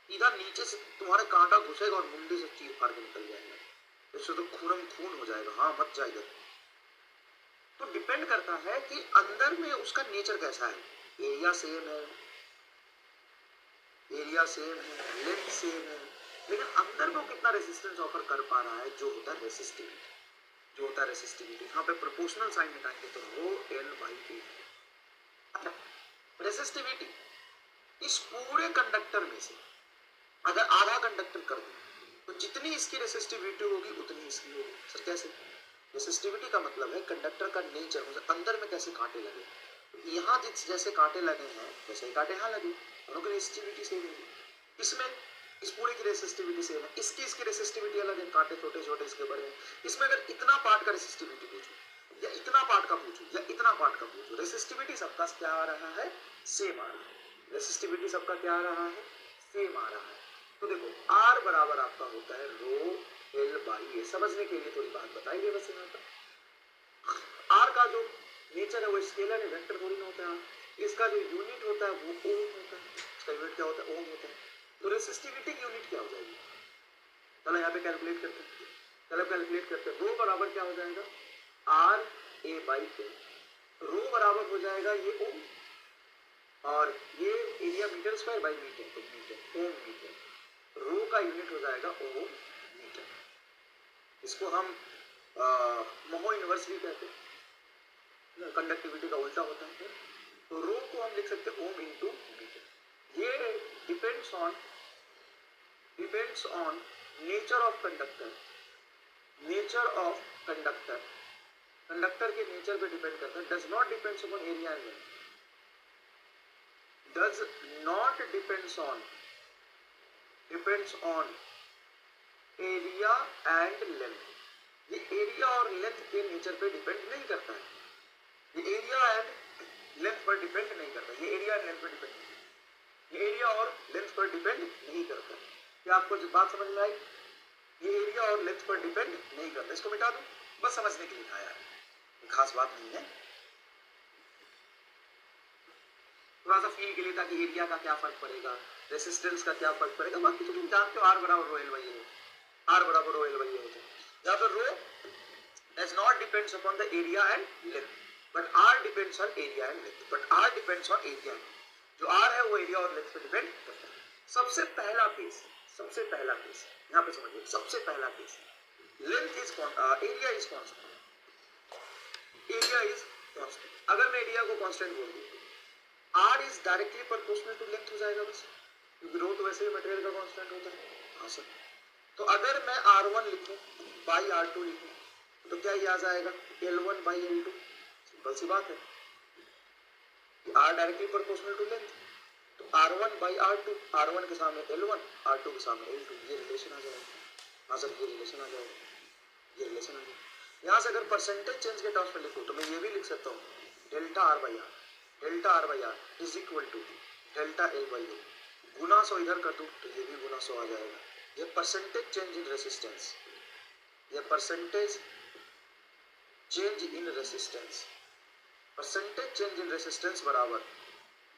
इधर नीचे से तुम्हारे कांटा घुसेगा और मुंडी से चीर फाड़ के निकल जाएगा, इससे तो खून खून हो जाएगा। हाँ मत जाएगा। तो डिपेंड करता है कि अंदर में उसका नेचर कैसा है। एरिया सेम है, एरिया सेम है, लेंथ सेम है, लेकिन अंदर में कितना रेसिस्टेंस ऑफर कर पा रहा है, जो होता है रेसिस्टिविटी। जो होता है रेसिस्टिविटी, यहाँ पे प्रोपोर्शनल साइन निकालेंगे तो रो एल बाई ए। रेसिस्टिविटी इस पूरे कंडक्टर में से अगर आधा कंडक्टर कर दो तो जितनी इसकी रेसिस्टिविटी होगी उतनी इसकी होगी। सर कैसे? रेसिस्टिविटी का मतलब है कंडक्टर का नेचर, मतलब अंदर में कैसे कांटे लगे। यहाँ जैसे कांटे लगे हैं वैसे ही कांटे यहाँ लगे, दोनों की रेसिस्टिविटी सेम है। इसमें इस पूरे की रेसिस्टिविटी सेम है, इसकी रेसिस्टिविटी अलग है, कांटे छोटे छोटे इसके बड़े हैं। इसमें अगर इतना पार्ट का रेसिस्टिविटी पूछो या इतना पार्ट का पूछो या इतना पार्ट का पूछो, रेसिस्टिविटी सबका क्या आ रहा है, सेम आ रहा है। रेसिस्टिविटी सबका क्या आ रहा है, सेम आ रहा है। तो देखो R बराबर आपका होता है रो एल बाई ए। समझने के लिए थोड़ी बात बताइए बस यहाँ पर। R का जो नेचर है वो स्केलर है, वेक्टर थोड़ी ना होता है। इसका जो यूनिट होता है वो ओम होता है, इसका यूनिट क्या होता है, ओम होता है। तो रेसिस्टिविटी की यूनिट क्या हो जाएगी, चलो यहाँ पे कैलकुलेट करते हैं। चलो कैलकुलेट करते हैं। रो बराबर क्या हो जाएगा, आर ए बाई ए। रो बराबर हो जाएगा ये ओम और ये area metre square by metre, तो मीटर ओम मीटर। रो का यूनिट हो जाएगा ओम मीटर। इसको हम मोहो इनवर्स भी कहते हैं, कंडक्टिविटी का उल्टा होता है। तो रो को हम लिख सकते हैं ओम इंटू मीटर। ये depends on nature of conductor. Nature of conductor, conductor के नेचर पे डिपेंड करता है। Does not depends upon area and length, does not depends on area and length. ये एरिया और लेंथ के नेचर पे depend नहीं करता है, ये एरिया एंड लेंथ पर डिपेंड नहीं करता, ये एरिया एंड लेंथ पर डिपेंड, ये एरिया और लेंथ पर डिपेंड नहीं करता। क्या आपको जो बात समझ में आई? ये एरिया और लेंथ पर डिपेंड नहीं करता। इसको मिटा दूं, बस समझने के लिए था यार, खास बात नहीं है, थोड़ा सा फील के लिए था कि एरिया का क्या फर्क पड़ेगा, रेसिस्टेंस का क्या फर्क पड़ेगा। बाकी तो तुम जानते हो आर बराबर rho L by A, R बराबर रो एल बाई ए होता है। यहाँ पर रो does not depends upon the area and length, but r depends on area and length, but r depends on area and length. जो r है वो area और length पे डिपेंड करता है. सबसे पहला केस यहाँ पे समझिए. सबसे पहला case length is area is constant. Area is constant. अगर मैं एरिया को कांस्टेंट बोल दूं, r is directly proportional to length हो जाएगा बस, क्योंकि रो तो वैसे ही मटेरियल का कांस्टेंट होता है. हाँ सर. तो अगर मैं r1 लिखूं बाई r2 लिखूं तो क्या ये आ जाएगा L1 बाई L2. सिंपल सी बात है. R directly proportional to length, तो R1 बाई R2, R1 के सामने L1, R2 के सामने L2, ये रिलेशन आ जाएगा. हाँ सर, ये रिलेशन आ जाएगा. ये रिलेशन आ जाएगा. यहाँ से अगर परसेंटेज चेंज के टर्म्स में लिखूं तो मैं ये भी लिख सकता हूँ delta R by R, delta R by R is equal to delta L by L. गुना 100 इधर कर दूं तो ये भी गुना 100 आ जाएगा. ये परसेंटेज चेंज इन रेसिस्टेंस, ये percentage change in resistance, percentage change in resistance बराबर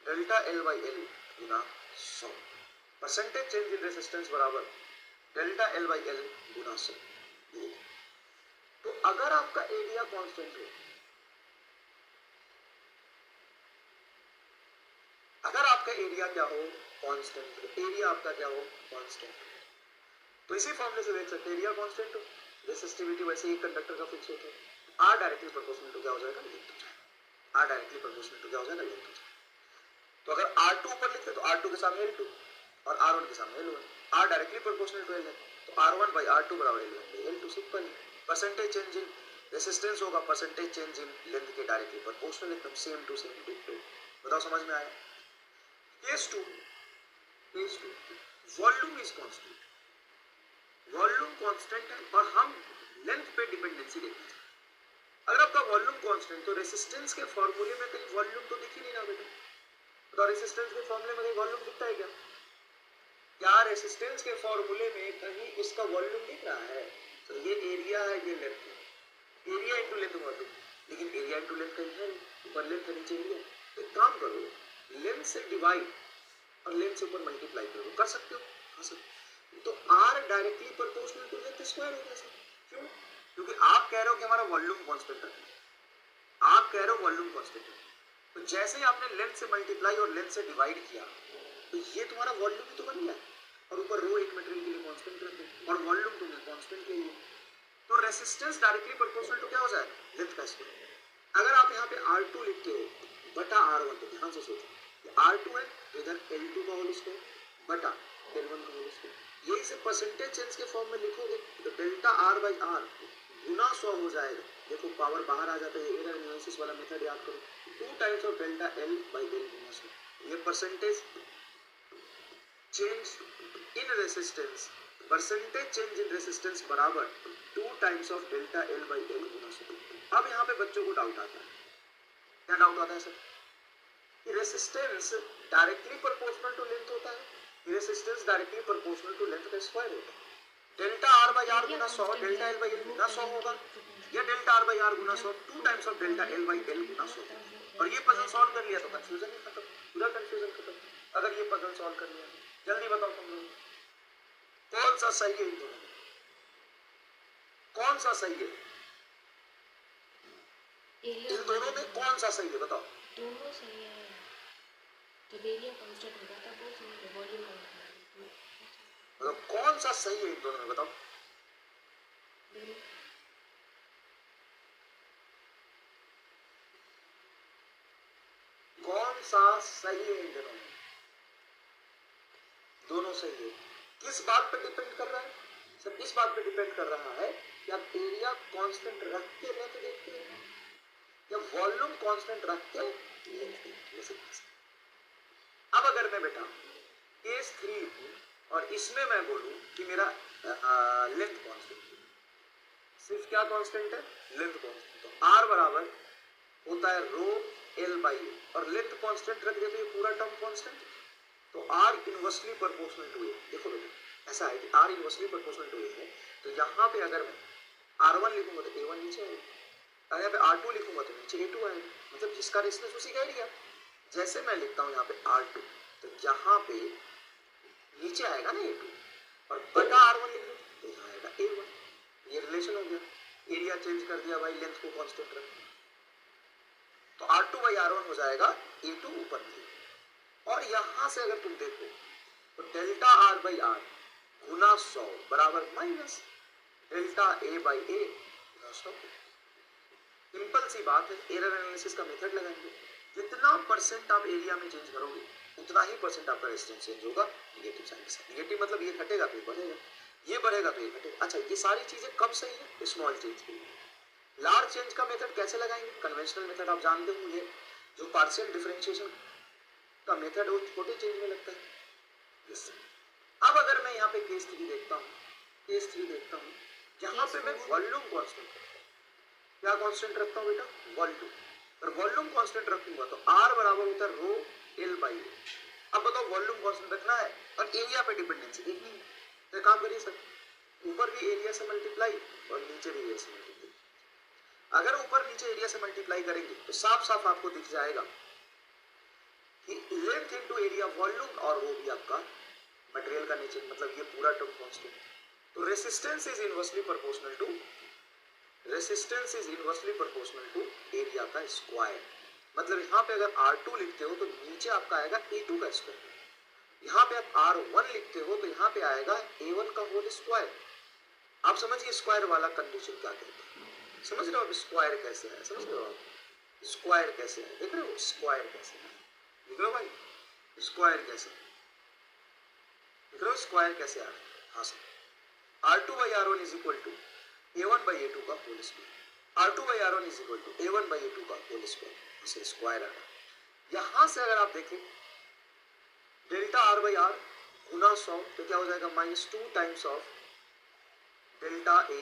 डेल्टा L बाई L गुना 100. परसेंटेज चेंज इन रेसिस्टेंस बराबर डेल्टा L बाई L गुना 100. तो अगर आपका एरिया कांस्टेंट हो, अगर आपका एरिया क्या हो कांस्टेंट, एरिया आपका क्या हो कांस्टेंट, तो इसी फॉर्मूले से देख सकते हैं एरिया कांस्टेंट हो, रेसिस्टिविटी वैसे ही कंडक्टर का फिक्स होता है. R डायरेक्टली प्रोपोर्शनल टू क्या हो जाएगा लेंथ हो जाएगा. R डायरेक्टली प्रोपोर्शनल टू क्या हो जाएगा लेंथ हो जाएगा. तो अगर R2 ऊपर लिखते तो R2 के सामने L2 और R1 के सामने L1. R directly proportional to L है तो R1 बाई R2 बराबर L1 बाई L2. सिंपल है. परसेंटेज चेंज इन रेसिस्टेंस होगा परसेंटेज चेंज इन लेंथ के डायरेक्टली प्रोपोर्शनल, एकदम सेम टू सेम डिक्टो. बताओ समझ में आया. Case 2, volume is constant. Volume constant है और हम लेंथ पे डिपेंडेंसी देखते हैं. अगर आपका वॉल्यूम कांस्टेंट तो रेसिस्टेंस के फॉर्मूले में कहीं वॉल्यूम तो दिख ही नहीं रहा बेटा. तो रेसिस्टेंस के फॉर्मूले में कहीं वॉल्यूम दिखता है क्या? क्या रेसिस्टेंस के फॉर्मूले में कहीं इसका वॉल्यूम दिख रहा है? तो ये एरिया है, ये लेंथ है. एरिया इंटू लेंथ वॉल्यूम, लेकिन एरिया इंटू लेंथ कहीं है, ऊपर लेंथ है नीचे एरिया. एक काम करो, लेंथ से डिवाइड और लेंथ से ऊपर मल्टीप्लाई करो. कर सकते हो? हाँ सर. तो R directly proportional to length square हो गया सर. क्यों? क्योंकि आप कह रहे हो कि हमारा वॉल्यूम कांस्टेंट है. आप कह रहे हो वॉल्यूम कांस्टेंट है, तो जैसे ही आपने लेंथ से मल्टीप्लाई और लेंथ से डिवाइड किया तो ये तुम्हारा वॉल्यूम ही तो बन गया. और ऊपर रो एक मटेरियल के लिए कांस्टेंट रख दो और वॉल्यूम तुमने कांस्टेंट ले लिया. तो रेसिस्टेंस डायरेक्टली प्रोपोर्शनल टू क्या हो जाएगा लेंथ का स्क्वायर. अगर आप यहाँ पे R2 लिखते हो बटा R1 तो ध्यान से सोचो, R2 है इधर L2 का होल स्क्वायर बटा L1 का होल स्क्वायर. यही से परसेंटेज चेंज के फॉर्म में लिखोगे तो डेल्टा R बाई R गुना 100 हो जाएगा. देखो पावर बाहर आ जाता है. एरर एनालिसिस वाला मेथड याद करो. 2 times of delta L by L गुना 100. ये percentage change in resistance, percentage change in resistance बराबर 2 times of delta L by L गुना 100. अब यहाँ पे बच्चों को डाउट आता है. क्या डाउट आता है सर? कि resistance directly proportional to length होता है. Resistance directly proportional to length का स्क्वायर होता है. डेल्टा R बाई R गुना 100 डेल्टा L बाई L गुना 100 होगा, या डेल्टा R बाई R गुना 100 2 times of delta L by L गुना 100. और ये पजल सॉल्व कर लिया तो कंफ्यूजन ही खत्म, पूरा कंफ्यूजन खत्म. अगर ये पजल सॉल्व कर लिया जल्दी बताओ तुम लोग कौन सा सही है इन दोनों में? कौन सा सही है इन दोनों में? कौन सा सही है बताओ? दोनों सही है. जब एरिया कांस्टेंट होगा तब वो सही है. वॉल्यूम मतलब कौन सा सही है इन दोनों में बताओ? कौन सा सही है इन दोनों में? दोनों सही है. किस बात पर डिपेंड कर रहा है सर? इस बात पर डिपेंड कर रहा है कि आप एरिया कांस्टेंट रख के लेंथ देखते हैं या वॉल्यूम कांस्टेंट रख के लेंथ देखते हैं. अब अगर मैं बेटा केस 3 लिखूं और इसमें मैं बोलूं कि मेरा लेंथ कांस्टेंट, सिर्फ क्या कांस्टेंट है? Length constant. तो R बराबर होता है रो L बाई ए और लेंथ कांस्टेंट रख देते हैं पूरा टर्म कांस्टेंट. तो R इनवर्सली प्रोपोर्शनल टू ए. देखो बेटा ऐसा है कि R इनवर्सली प्रोपोर्शनल टू ए है. तो यहाँ पे अगर मैं R1 लिखूंगा तो A1 नीचे आएगा, अगर यहाँ पे R2 लिखूंगा तो नीचे A2 आएगा. मतलब जिसका रेजिस्टेंस उसी का एरिया. जैसे मैं लिखता हूँ यहाँ पे R2 तो यहाँ पे नीचे आएगा ना A2 और बटा R1 लिख लो तो यहाँ आएगा A1. ये रिलेशन हो गया. एरिया एरिया चेंज कर दिया भाई, लेंथ को कांस्टेंट रख, तो R2/R1 हो जाएगा A2 ऊपर थी। और यहां से अगर तुम देखो तो डेल्टा R/R गुना 100 बराबर माइनस डेल्टा A/A गुना 100। सिंपल सी बात है, एरर एनालिसिस का मेथड लगाएंगे, जितना परसेंट आप एरिया में चेंज करोगे उतना ही परसेंट आपका रेजिस्टेंस चेंज होगा निगेटिव साइन के साथ। निगेटिव मतलब ये घटेगा तो ये बढ़ेगा, ये बढ़ेगा तो ये घटेगा। अच्छा, ये सारी चीजें कब सही है? स्मॉल चेंज के लिए। लार्ज चेंज का मेथड कैसे लगाएंगे? कन्वेंशनल मेथड आप जानते होंगे, जो पार्शियल डिफरेंशिएशन का मेथड वो छोटे चेंज में लगता है। yes. अब अगर मैं यहाँ पे केस 3 देखता हूँ, केस 3 देखता हूँ, यहाँ पे मैं वॉल्यूम कांस्टेंट, क्या कांस्टेंट रखता हूँ बेटा? वॉल्यूम। और वॉल्यूम कांस्टेंट रखूंगा तो R बराबर होता है रो L/A। अब बताओ वॉल्यूम कांस्टेंट रखना है और एरिया पे डिपेंडेंसी देखनी है, तो काम करिए सर, ऊपर भी एरिया से मल्टीप्लाई और नीचे भी एरिया से मल्टीप्लाई। अगर ऊपर नीचे एरिया से मल्टीप्लाई करेंगे तो साफ साफ आपको दिख जाएगा कि लेंथ इनटू एरिया वॉल्यूम और वो भी आपका मटेरियल का नेचर, मतलब ये पूरा टर्म कांस्टेंट। तो resistance is inversely proportional to area का स्क्वायर। मतलब यहाँ पे अगर R2 लिखते हो तो नीचे आपका आएगा A2 का स्क्वायर। यहाँ पे आप R1 लिखते हो तो यहाँ पे आएगा A1 का होल स्क्वायर। आप समझिए स्क्वायर वाला कंडीशन क्या कहते हैं, समझ रहे हो आप? स्क्वायर कैसे है, समझ रहे हो आप? स्क्वायर कैसे है, देख रहे हो? स्क्वायर कैसे है, देख रहे हो भाई? स्क्वायर कैसे, देख रहे हो स्क्वायर कैसे आ रहा है? हाँ sir, R2/R1 is equal to A1/A2 का whole square. R2/R1 is equal to A1/A2 का होल स्क्वायर, इसे स्क्वायर आ रहा है। यहां से अगर आप देखें डेल्टा R/R गुना 100 तो क्या हो जाएगा? -2 times of delta A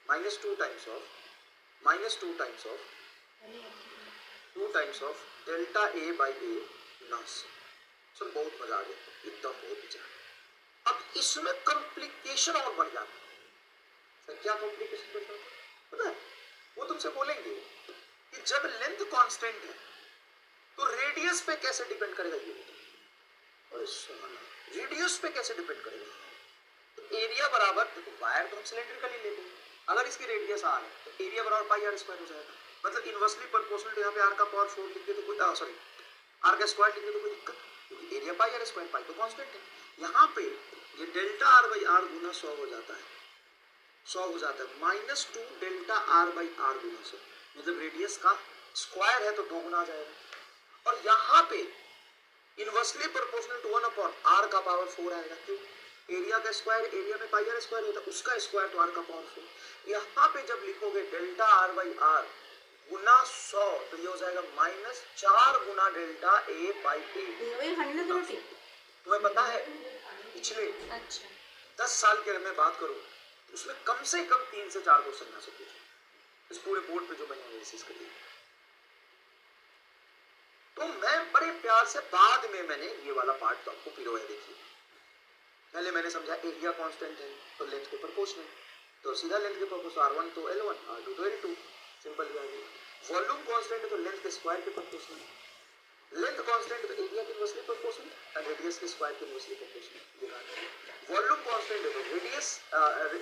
minus 2 times of delta A/A Guna 100। Sir बहुत मजा आ गया, एकदम बहुत मजा। अब इसमें कॉम्प्लिकेशन और बढ़ जाता है। सर क्या कॉम्प्लिकेशन बढ़ जाता है पता है? वो तुमसे बोलेंगे कि जब लेंथ कांस्टेंट है तो रेडियस पे कैसे डिपेंड करेगा ये बताओ। और रेडियस पे कैसे डिपेंड करेगा? तो एरिया बराबर, देखो वायर तो हम सिलेंड्रिकली लेते हैं, अगर इसकी रेडियस r है तो एरिया बराबर पाई r स्क्वायर हो जाएगा। मतलब इनवर्सली प्रोपोर्शनल टू, यहाँ पे r का पावर 4 लिख दे तो कोई सॉरी r का स्क्वायर लिख दे तो कोई दिक्कत, क्योंकि एरिया पाई r स्क्वायर, पाई तो कांस्टेंट है। यहाँ पे ये डेल्टा R/R गुना 100 हो जाता है, 100 हो जाता है -2 डेल्टा R/R गुना 100, मतलब रेडियस का स्क्वायर है तो 2 गुना आ जाएगा। और यहाँ पे इनवर्सली प्रोपोर्शनल टू 1/r का पावर 4 आएगा, क्यों? एरिया का स्क्वायर, एरिया में पाई r स्क्वायर होता है, उसका स्क्वायर तो r का पावर 4। यहाँ पे जब लिखोगे डेल्टा R/R गुना 100 तो ये हो जाएगा -4 गुना डेल्टा A/A। तुम्हें पता है पिछले 10 साल की अगर मैं बात करूं तो उसमें कम से कम 3 से 4 क्वेश्चन आ सकते थे इस पूरे बोर्ड पे जो मैंने एनालिसिस कर लिया। तो मैं बड़े प्यार से बाद में मैंने ये वाला पार्ट तो आपको पिरोया, देखिए पहले मैंने समझा एरिया कांस्टेंट है तो लेंथ के प्रोपोर्शनल, तो सीधा लेंथ के प्रोपोर्शनल R1 तो L1, R2 तो L2, सिंपल बात है। वॉल्यूम कांस्टेंट है तो लेंथ के स्क्वायर के प्रोपोर्शनल, लेंथ कांस्टेंट है तो एरिया के इनवर्सली प्रोपोर्शनल और रेडियस के स्क्वायर के इनवर्सली प्रोपोर्शनल। वॉल्यूम कांस्टेंट है तो radius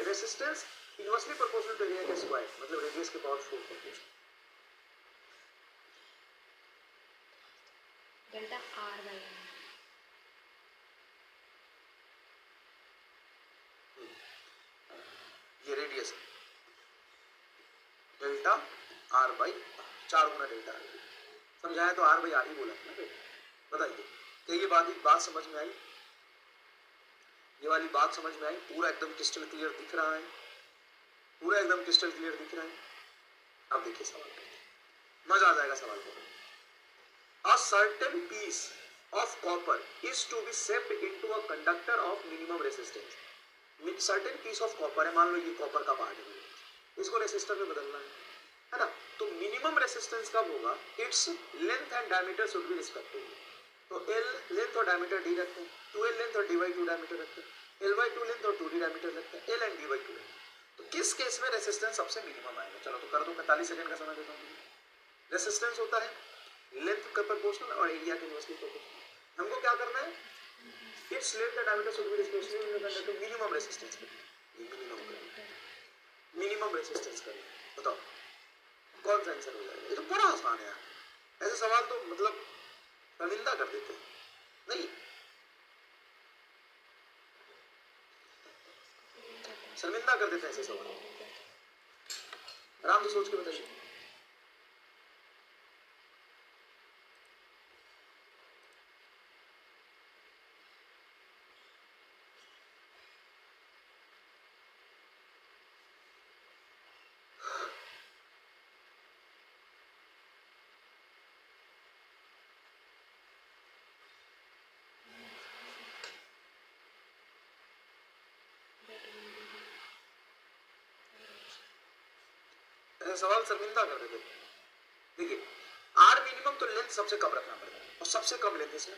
resistance inversely proportional to area के स्क्वायर, मतलब रेडियस के पावर 4 प्रोपोर्शनल। डेल्टा R/R ये रेडियस है, डेल्टा R/R 4 गुना डेल्टा R। समझाया तो R/R ही बोला था ना बेटा। बताइए क्या ये बात समझ में आई? ये वाली बात समझ में आई? पूरा एकदम क्रिस्टल क्लियर दिख रहा है, पूरा एकदम क्रिस्टल क्लियर दिख रहा है। अब देखिए सवाल करते हैं, मजा आ जाएगा सवाल को। A certain piece of copper is to be shaped into a conductor of minimum resistance. Certain piece of copper है, मान लो ये कॉपर का पार्ट है, इसको रेसिस्टर में बदलना है ना? तो मिनिमम रेसिस्टेंस कब होगा? Its length and diameter should be respectively. तो L लेंथ और डायमीटर D रखते हैं, 2L लेंथ और D/2 डायमीटर रखते हैं, L/2 लेंथ और 2D डायमीटर रखते हैं, L एंड D/2। तो किस केस में रेसिस्टेंस सबसे मिनिमम आएगा? चलो तो कर दो, 45 सेकंड का समय देता हूँ। रेसिस्टेंस होता है लेंथ का प्रोपोर्शनल और एरिया के इनवर्सली प्रोपोर्शनल। हमको क्या करना है? Its length and diameter should be respectively minimum resistance, minimum resistance करना है। बताओ कौन सा आंसर हो जाएगा? ये तो बड़ा आसान है यार, ऐसे सवाल तो मतलब शर्मिंदा कर देते हैं। नहीं, शर्मिंदा कर देते हैं ऐसे सवाल। आराम से सोच के बताइए। ऐसे सवाल शर्मिंदा कर देते हैं। देखिए आर मिनिमम तो लेंथ सबसे कम रखना पड़ेगा और सबसे कम लेंथ इसमें,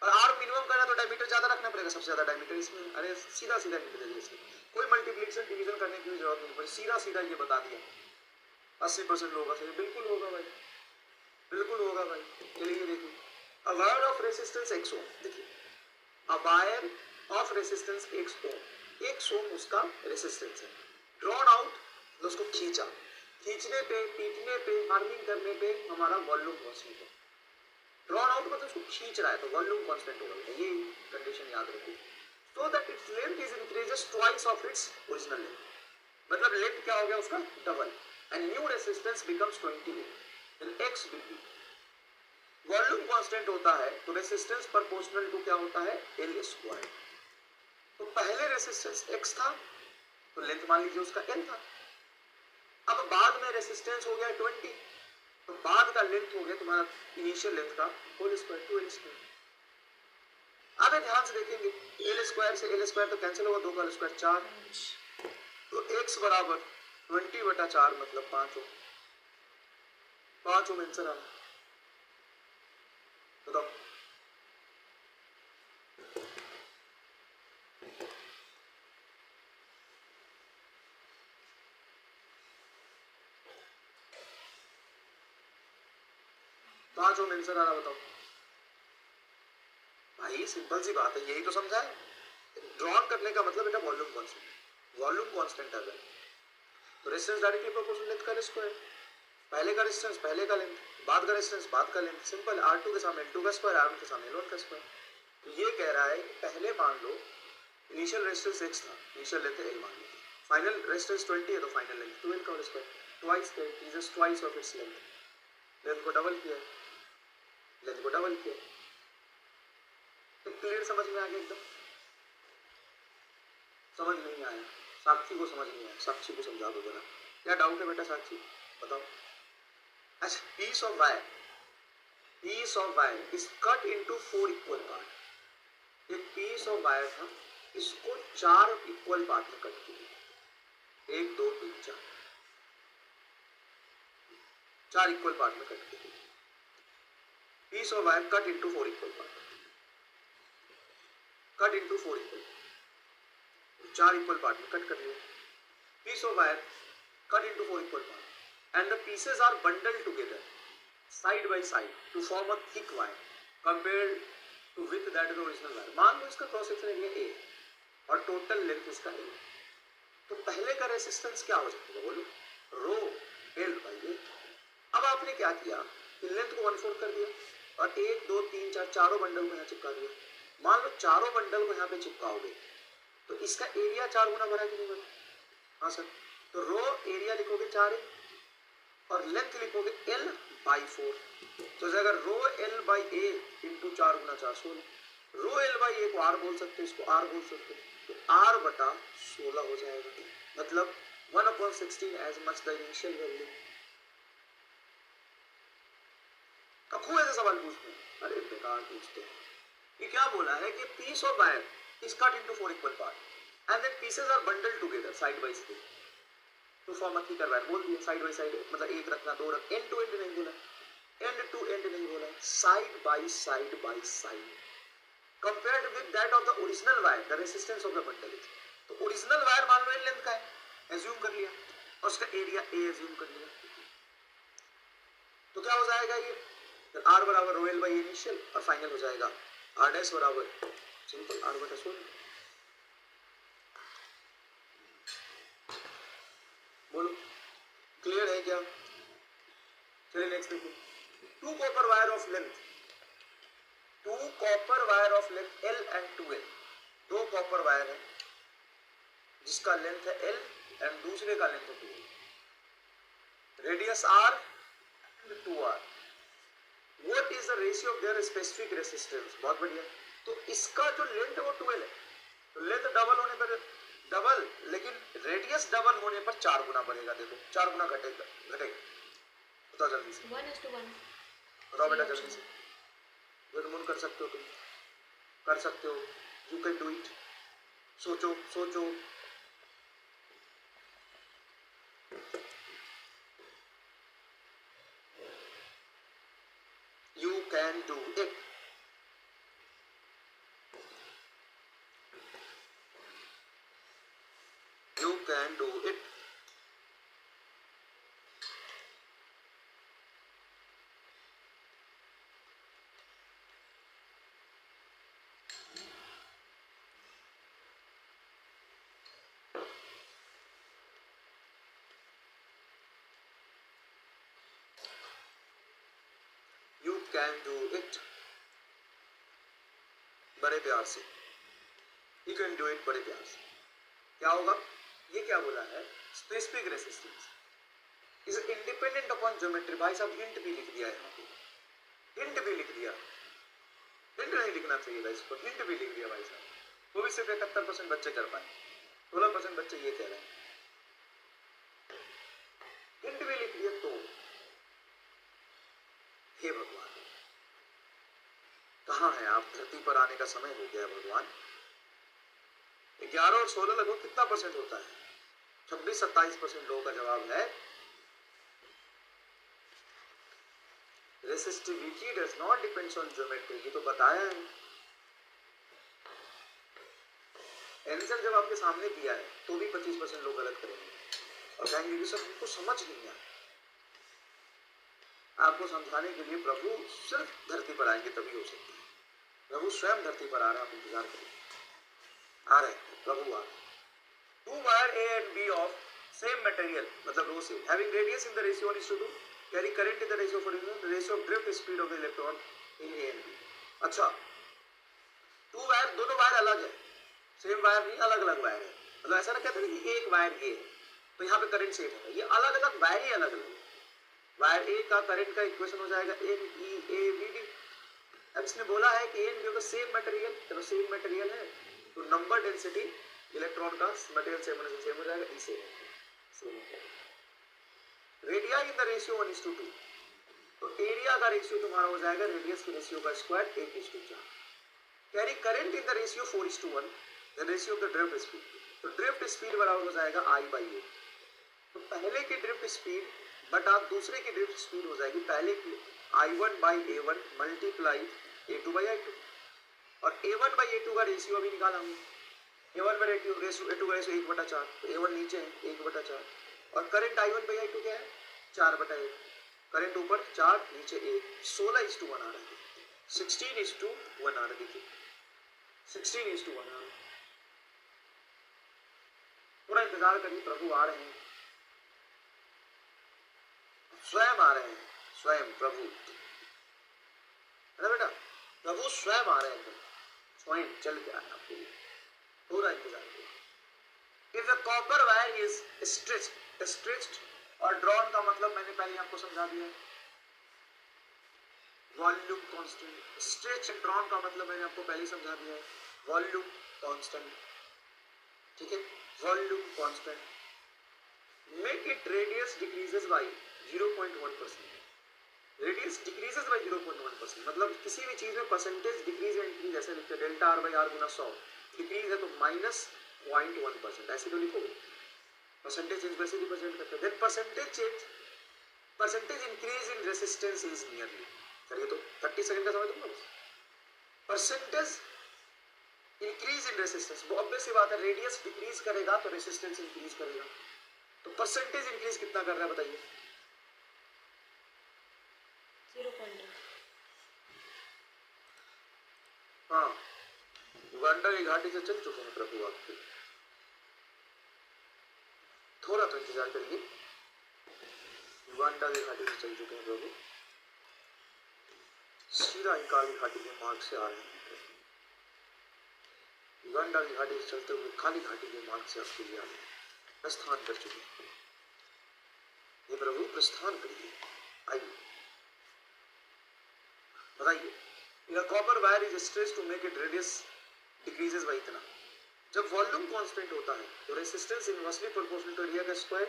और आर मिनिमम करना तो डायमीटर ज्यादा रखना पड़ेगा, सबसे ज्यादा डायमीटर इसमें। अरे सीधा सीधा निकल जाएगा इसमें, कोई मल्टीप्लिकेशन डिवीजन करने की जरूरत नहीं पड़ी, सीधा सीधा ये बता दिया 80% होगा सही। बिल्कुल होगा भाई, बिल्कुल होगा भाई। चलिए देखिए, a wire of resistance x ohm, देखिए a wire of resistance x ohm, x ohm उसका रेसिस्टेंस है। ड्रॉन आउट, तो उसको खींचा, खींचने पे, पीटने पे, हार्मिंग करने पे हमारा वॉल्यूम कांस्टेंट है। ड्रॉन आउट मतलब उसको खींच रहा है तो वॉल्यूम कांस्टेंट होगा, ये कंडीशन याद रखिए। So that its length is increases twice of its original length, मतलब लेंथ क्या हो गया उसका double, and new resistance becomes 20 ohm, then x will be, volume constant होता है तो रेसिस्टेंस प्रोपोर्शनल टू क्या होता है, एल स्क्वायर। तो पहले रेसिस्टेंस एक्स था तो लेंथ मान लीजिए उसका एल था, अब बाद में रेसिस्टेंस हो गया 20, तो बाद का लेंथ हो गया तुम्हारा इनिशियल लेंथ का होल स्क्वायर, 2 एल स्क्वायर। अब ध्यान से देखेंगे, एल स्क्वायर से एल स्क्वायर तो कैंसिल होगा, 2 का स्क्वायर 4, तो x बराबर 20/4 मतलब 5 ओम, 5 ओम आंसर आ। बताओ पांच ओम आंसर आ रहा, बताओ भाई, सिंपल सी बात है, यही तो समझा है। ड्रॉन करने का मतलब बेटा वॉल्यूम कांस्टेंट, वॉल्यूम कांस्टेंट अगर तो रेजिस्टेंस डायरेक्टली प्रोपोर्शनल लेंथ का स्क्वायर, पहले का रेजिस्टेंस पहले का लेंथ, बाद का रेजिस्टेंस बाद का लेंथ, सिंपल। R2 के सामने L2 का स्क्वायर, R1 के सामने L1 का स्क्वायर। तो ये कह रहा है कि पहले मान लो इनिशियल रेजिस्टेंस x था, इनिशियल लेंथ L मान लो, फाइनल रेजिस्टेंस 20 है तो फाइनल लेंथ 2L का square, twice increases twice of its length, length को डबल किया, लेंथ को डबल किया। तो क्लियर समझ में आ गया एकदम? समझ नहीं आया? साक्षी को समझ नहीं आया, साक्षी को समझा दो जरा, क्या डाउट है बेटा साक्षी, बताओ। अच्छा, piece of wire is cut into 4 equal part। एक piece of wire था, इसको 4 इक्वल पार्ट में कट किया, 1 2 3 4, 4 इक्वल पार्ट में कट किया। piece of wire cut into 4 equal part, cut into 4 equal, 4 equal part में कट कर लिया। piece of wire cut into 4 equal part and the pieces are bundled together side by side to form a thick wire compared to width that is the original wire। मान लो इसका cross section area A और total length इसका L, तो पहले का resistance क्या हो जाएगा बोलो, रो L बाई A। अब आपने क्या किया कि लेंथ को 1/4 कर दिया और 1 2 3 4 चारों बंडल को यहाँ चिपका दिया। मान लो चारों बंडल को यहाँ पे चिपकाओगे तो इसका एरिया 4 गुना बढ़ा कि नहीं बढ़ा? हाँ सर, तो रो एरिया लिखोगे 4 और लेंथ लिखोगे L बाई 4, तो अगर rho L by A into 4 गुना 4 16, रो L बाई A को R बोल सकते हैं, इसको R बोल सकते हैं, तो R बटा 16 हो जाएगा, मतलब 1/16 as much the initial value. अब खूब ऐसे सवाल पूछते हैं, अरे बेकार पूछते हैं। ये क्या बोला है कि piece of wire is cut into 4 equal part and then pieces are bundled together side by side to form a thicker wire. बोल दिया साइड बाय साइड, मतलब एक रखना, दो रख, एंड टू एंड नहीं बोला, एंड टू एंड नहीं बोला, side by side by side compared with that of the original wire the resistance of the bundle. तो ओरिजिनल वायर मान लो एल लेंथ का है, एज्यूम कर लिया, और उसका एरिया ए एज्यूम कर लिया, तो क्या हो जाएगा ये आर बराबर रो एल बाई इनिशियल और फाइनल हो जाएगा आर डैश बराबर सिंपल आर बटा 16। बोलो क्लियर है क्या? चलिए नेक्स्ट देखिए, two copper wire of length, two copper wire of length L and 2L, दो कॉपर वायर है जिसका लेंथ है L एंड दूसरे का लेंथ है 2L, radius R and 2R, what is the ratio of there specific resistance. बहुत बढ़िया, तो इसका जो लेंथ है वो 2L है, तो लेंथ डबल होने पर डबल, लेकिन रेडियस डबल होने पर 4 गुना बढ़ेगा। देखो 4 गुना घटेगा, बताओ जल्दी से, 1:1। बताओ बेटा जल्दी से, गुनगुन कर सकते हो तुम, कर सकते हो, यू कैन डू इट, सोचो सोचो। You can do it, you can do it. You can do it. बड़े प्यार से, You can do it बड़े प्यार से। क्या होगा? ये क्या बोला है? Specific resistance is independent upon geometry. भाई साहब हिंट भी लिख दिया है यहाँ पे, हिंट भी लिख दिया, हिंट नहीं लिखना चाहिए था इसको, हिंट भी लिख दिया भाई साहब। वो भी सिर्फ 71% बच्चे कर पाए, 16% बच्चे ये कह रहे हैं, हिंट भी लिख दिया। तो हे भगवान, कहाँ है आप? धरती पर आने का समय हो गया भगवान। 11 और 16 लगभग कितना परसेंट होता है? 26-27% लोगों का जवाब है resistivity does not depends on geometry. ये तो बताया है, आंसर जब आपके सामने दिया है तो भी 25% लोग गलत करेंगे और कहेंगे कि सर हमको समझ नहीं आया। आपको समझाने के लिए प्रभु सिर्फ धरती पर आएंगे तभी हो सकता है। प्रभु स्वयं धरती पर आ रहे हैं, आप इंतजार करिए, आ रहे हैं प्रभु आ रहे। Two wire A and B of same material, मतलब रो से, having radius in the ratio 1:2, carry current in the ratio for the ratio of drift speed of the electron in A and B। अच्छा, two wire, दोनों wire अलग है, same wire नहीं, अलग अलग wire है। मतलब ऐसा ना कहते हैं कि एक वायर ये है तो यहाँ पे करंट सेम है, ये अलग अलग वायर ही अलग अलग है। वायर ए का करंट का इक्वेशन हो जाएगा NEABD। अब इसने बोला है कि एन बी सेम मटेरियल, चलो सेम मटेरियल है तो नंबर डेंसिटी इलेक्ट्रॉन का मटेरियल सेम होने से सेम हो जाएगा, इसे सेम हो जाएगा। रेडिया इन द रेशियो 1:2, तो एरिया का रेशियो तुम्हारा हो जाएगा रेडियस के रेशियो का square 1:4। Carry current in the ratio 4:1, the ratio of the drift speed, तो ड्रिफ्ट स्पीड बराबर हो जाएगा I/A। तो पहले की ड्रिफ्ट स्पीड बटा दूसरे की ड्रिफ्ट स्पीड हो जाएगी पहले की I1/A1 मल्टीप्लाई A2/I2, और A1/A2 का रेशियो अभी निकाला हमने, A1/A2 का रेशियो 1/4, तो A1 नीचे है 1/4, और करंट I1/I2 क्या है 4/1, करंट ऊपर 4 नीचे 1, 16:1 आ रहा है, 16:1 आ रहा है, देखिए 16:1 आ रहा है। थोड़ा इंतजार करिए, प्रभु आ रहे हैं, स्वयं आ रहे हैं, स्वयं प्रभु, है ना बेटा, प्रभु स्वयं आ रहे हैं, स्वयं चल के आए आपके लिए, पूरा इंतजार करिए। If the copper wire is stretched और ड्रॉन का मतलब मैंने पहले आपको समझा दिया, वॉल्यूम कांस्टेंट। स्ट्रेच ड्रॉन का मतलब मैंने आपको पहले समझा दिया है, वॉल्यूम कांस्टेंट, ठीक है, volume constant. Make it radius decreases by 0.1%, radius decreases by 0.1%, मतलब किसी भी चीज में परसेंटेज डिक्रीज या इंक्रीज ऐसे लिखते हैं, डेल्टा R/R गुना 100, डिक्रीज है तो -0.1%, ऐसे तो लिखोगे, परसेंटेज चेंज वैसे रिप्रेजेंट करते हैं। Then percentage change, percentage increase in resistance is nearly, चलिए तो 30 सेकंड का समय दूंगा। परसेंटेज इंक्रीज इन रेसिस्टेंस, वो ऑब्वियस सी बात है, रेडियस डिक्रीज करेगा तो रेसिस्टेंस इंक्रीज करेगा, तो परसेंटेज इंक्रीज कितना कर रहा है बताइए? 0.2। हाँ, युगांडा की घाटी से चल चुके हैं प्रभु आपके, थोड़ा तो इंतजार करिए, युगांडा की घाटी से चल चुके हैं प्रभु, सीधा इंकाल की घाटी के मार्ग से आ रहे हैं। युगांडा की घाटी से चलते हुए काली घाटी के मार्ग से आपके लिए आ रहे हैं, प्रस्थान कर चुके हैं। ये प्रभु प्रस्थान करिए, आइए बताइए। Copper wire is stretch to make it radius decreases by इतना। जब वॉल्यूम कांस्टेंट होता है तो resistance inversely proportional to area का स्क्वायर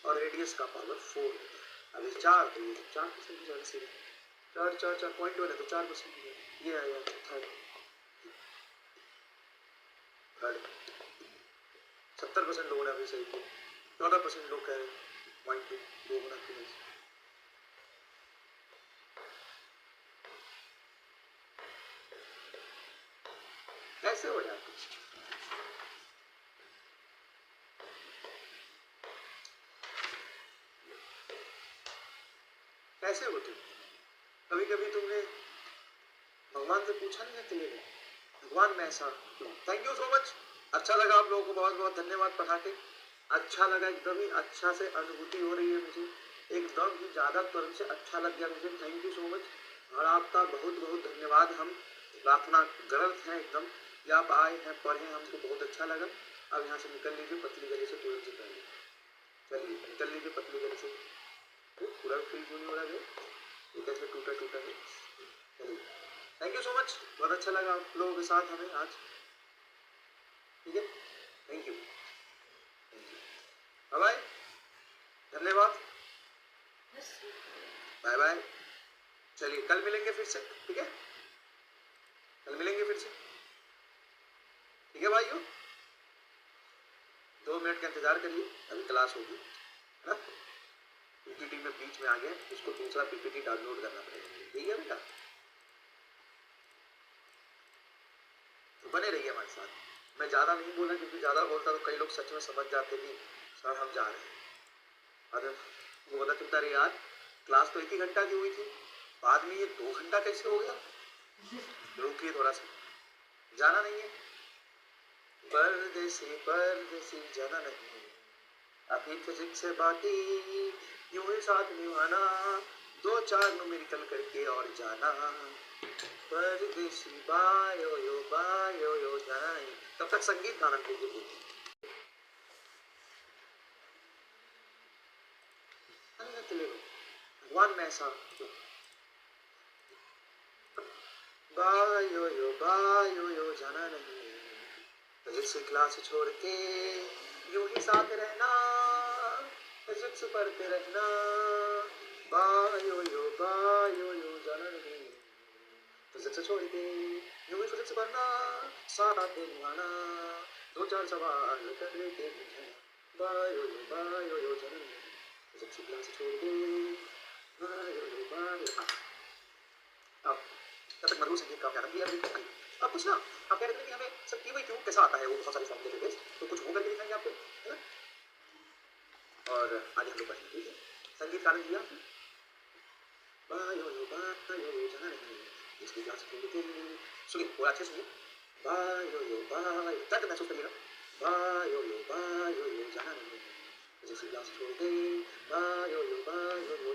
और रेडियस का पावर 4 होता है। अब 4 तो ये 4% ज्यादा से 4.1 है तो 4% ये आया थर्ड 70% लोगों ने अभी सही किया, 14% लोग कह रहे हैं 0.2 गुना क्यों। कैसे हो जाता कैसे होते? कभी कभी तुमने भगवान से पूछा नहीं है कि भगवान मैं ऐसा क्यों? थैंक यू सो मच, अच्छा लगा आप लोगों को, बहुत बहुत धन्यवाद पढ़ा के, अच्छा लगा, एकदम ही अच्छा से अनुभूति हो रही है मुझे, एकदम ही ज़्यादा तुरंत से अच्छा लग गया मुझे। थैंक यू सो मच और आपका बहुत बहुत धन्यवाद। हम प्रार्थना ग्रंथ हैं एकदम, या आप आए हैं पढ़े, हमको बहुत अच्छा लगा। अब यहाँ से निकल लीजिए पतली गली से तुरंत से पहले, चलिए निकल लीजिए पतली गली से। पूरा फील क्यों नहीं हो रहा है, ये कैसे टूटा टूटा है। चलिए थैंक यू सो मच, बहुत अच्छा लगा आप लोगों के साथ हमें आज, ठीक है, थैंक यू बाय बाय, धन्यवाद, बाय बाय। चलिए कल मिलेंगे फिर से, ठीक है, कल मिलेंगे फिर से, ठीक है भाइयों। 2 मिनट का इंतजार करिए, अभी क्लास होगी, है ना। पीपीटी में बीच में आ गया, उसको दूसरा पीपीटी डाउनलोड करना पड़ेगा, ठीक है बेटा। तो बने रहिए हमारे साथ। मैं ज़्यादा नहीं बोला क्योंकि ज़्यादा बोलता तो कई लोग सच में समझ जाते कि सर हम जा रहे हैं, अरे वो पता चलता रही यार क्लास तो 1 ही घंटा की हुई थी, बाद में ये 2 घंटा कैसे हो गया। रुकिए थोड़ा सा, जाना नहीं है, परदेसी परदेसी जाना नहीं, अभी फिजिक्स से बाकी यूं ही साथ निभाना, 2-4 न्यूमेरिकल करके और जाना, परदेसी बायो यो जाना नहीं। तब तक संगीत गाना कीजिए। भगवान में ऐसा बायो यो जाना नहीं, फिजिक्स क्लास छोड़ के यूं ही साथ रहना, फिजिक्स पढ़ते रहना, बायो यो जाना नहीं, फिजिक्स छोड़ के यूं ही फिजिक्स पढ़ना, साथ निभाना, 2-4 सवाल करके बायो यो जाना नहीं, फिजिक्स क्लास छोड़ के बायो। अब तब तक मधुर संगीत का आनंद लिया। अब कुछ ना आप कह रहे थे कि हमें सब की वही क्यों कैसा आता है, वो बहुत सारी फॉर्मूले थे, तो कुछ वो करके दिखाएंगे आपको, है ना। और आगे हम लोग पढ़ेंगे, ठीक है, संगीत का आनंद लिया। बायो जाना नहीं, इसकी क्लास सुनिए थोड़ा अच्छे सुनिए, बायो दर्द महसूस करिएगा, बायो जाना नहीं, जिसकी क्लास छोड़ के बायो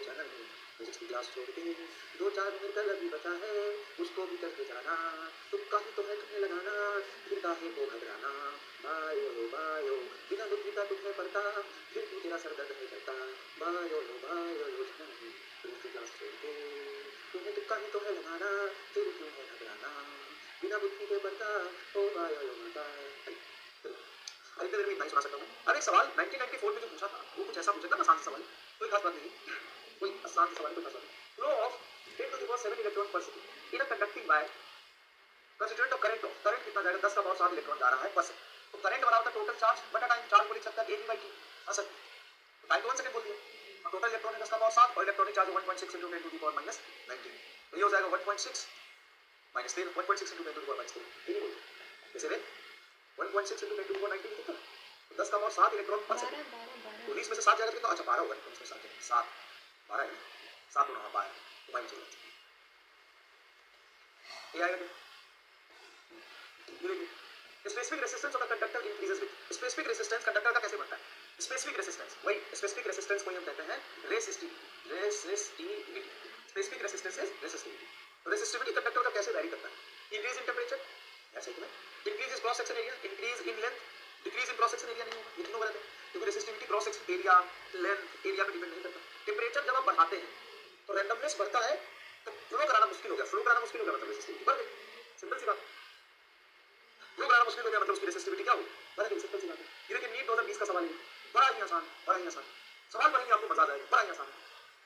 जाना नहीं, जिसकी क्लास छोड़ के 2-4 मिनट अभी बचा है, उसको भी करके जाना, तुक्का ही तो है तुम्हें लगाना, फिर काहे को घबराना, बायो बिना बुद्धि का तुम्हें पड़ता, फिर क्यों तेरा सर दर्द है करता, बायो जाना नहीं, जिसकी क्लास छोड़ के तुम्हें तुक्का ही तो है लगाना, फिर क्यों है घबराना, बिना बुद्धि के पड़ता, ओ बायो माता। अरे इतने देर में इतना ही सुना सकता हूँ। अरे सवाल 1994 में जो पूछा था वो कुछ ऐसा पूछा था, आसान सवाल, कोई खास बात नहीं, कोई आसान सवाल, कोई खास बात नहीं। फ्लो ऑफ 10⁻7 इलेक्ट्रॉन पर second in a conducting wire, constituent of current, current कितना जाएगा, 10⁻7 इलेक्ट्रॉन जा रहा है पर सेकंड, तो करंट बराबर टोटल चार्ज बटा टाइम, चार्ज को लिख सकता है AV/T। हाँ सर, टाइम तो 1 सेकंड बोल दिया, और टोटल इलेक्ट्रॉन है 10⁻7 और इलेक्ट्रॉनिक चार्ज 1.6 × 10⁻−19, तो ये हो जाएगा 1.6 - 3, 1.6 × 10⁻−3, ये बोल कैसे रे 1.6 × 10⁻19 कितना, 10⁻7 इलेक्ट्रॉन पर सेकंड, 19 में से 7 जाएगा तो कितना, अच्छा 12 होगा, 19 में 7 जाएगा, 7 12 है, 7 गुना 12 तो माइनस हो जाता है, ये आएगा क्या, ये देखिए specific resistance of the conductor increases with, specific resistance conductor का कैसे बढ़ता है, स्पेसिफिक रेसिस्टेंस, वही स्पेसिफिक रेसिस्टेंस को हम कहते हैं resistivity, specific resistance is resistivity. Resistivity conductor का कैसे वैरी करता है, इंक्रीज इन टेंपरेचर, ऐसे ही increase in cross section area, increase in length, decrease in cross section area नहीं होगा, ये तीनों गलत है, क्योंकि resistivity cross section area, length, area पे डिपेंड नहीं करता। टेंपरेचर जब आप बढ़ाते हैं तो रैंडमनेस बढ़ता है, तो फ्लो कराना मुश्किल हो गया, फ्लो कराना मुश्किल हो गया मतलब रेसिस्टिविटी बढ़ गई, सिंपल सी बात। फ्लो कराना मुश्किल हो गया मतलब उसकी रेसिस्टिविटी क्या हुई, बढ़ गई, सिंपल सी बात है। ये देखिए नीट 2020 का सवाल है, बड़ा ही आसान, बड़ा ही आसान सवाल, पढ़ेंगे आपको मजा आ जाएगा, बड़ा ही आसान।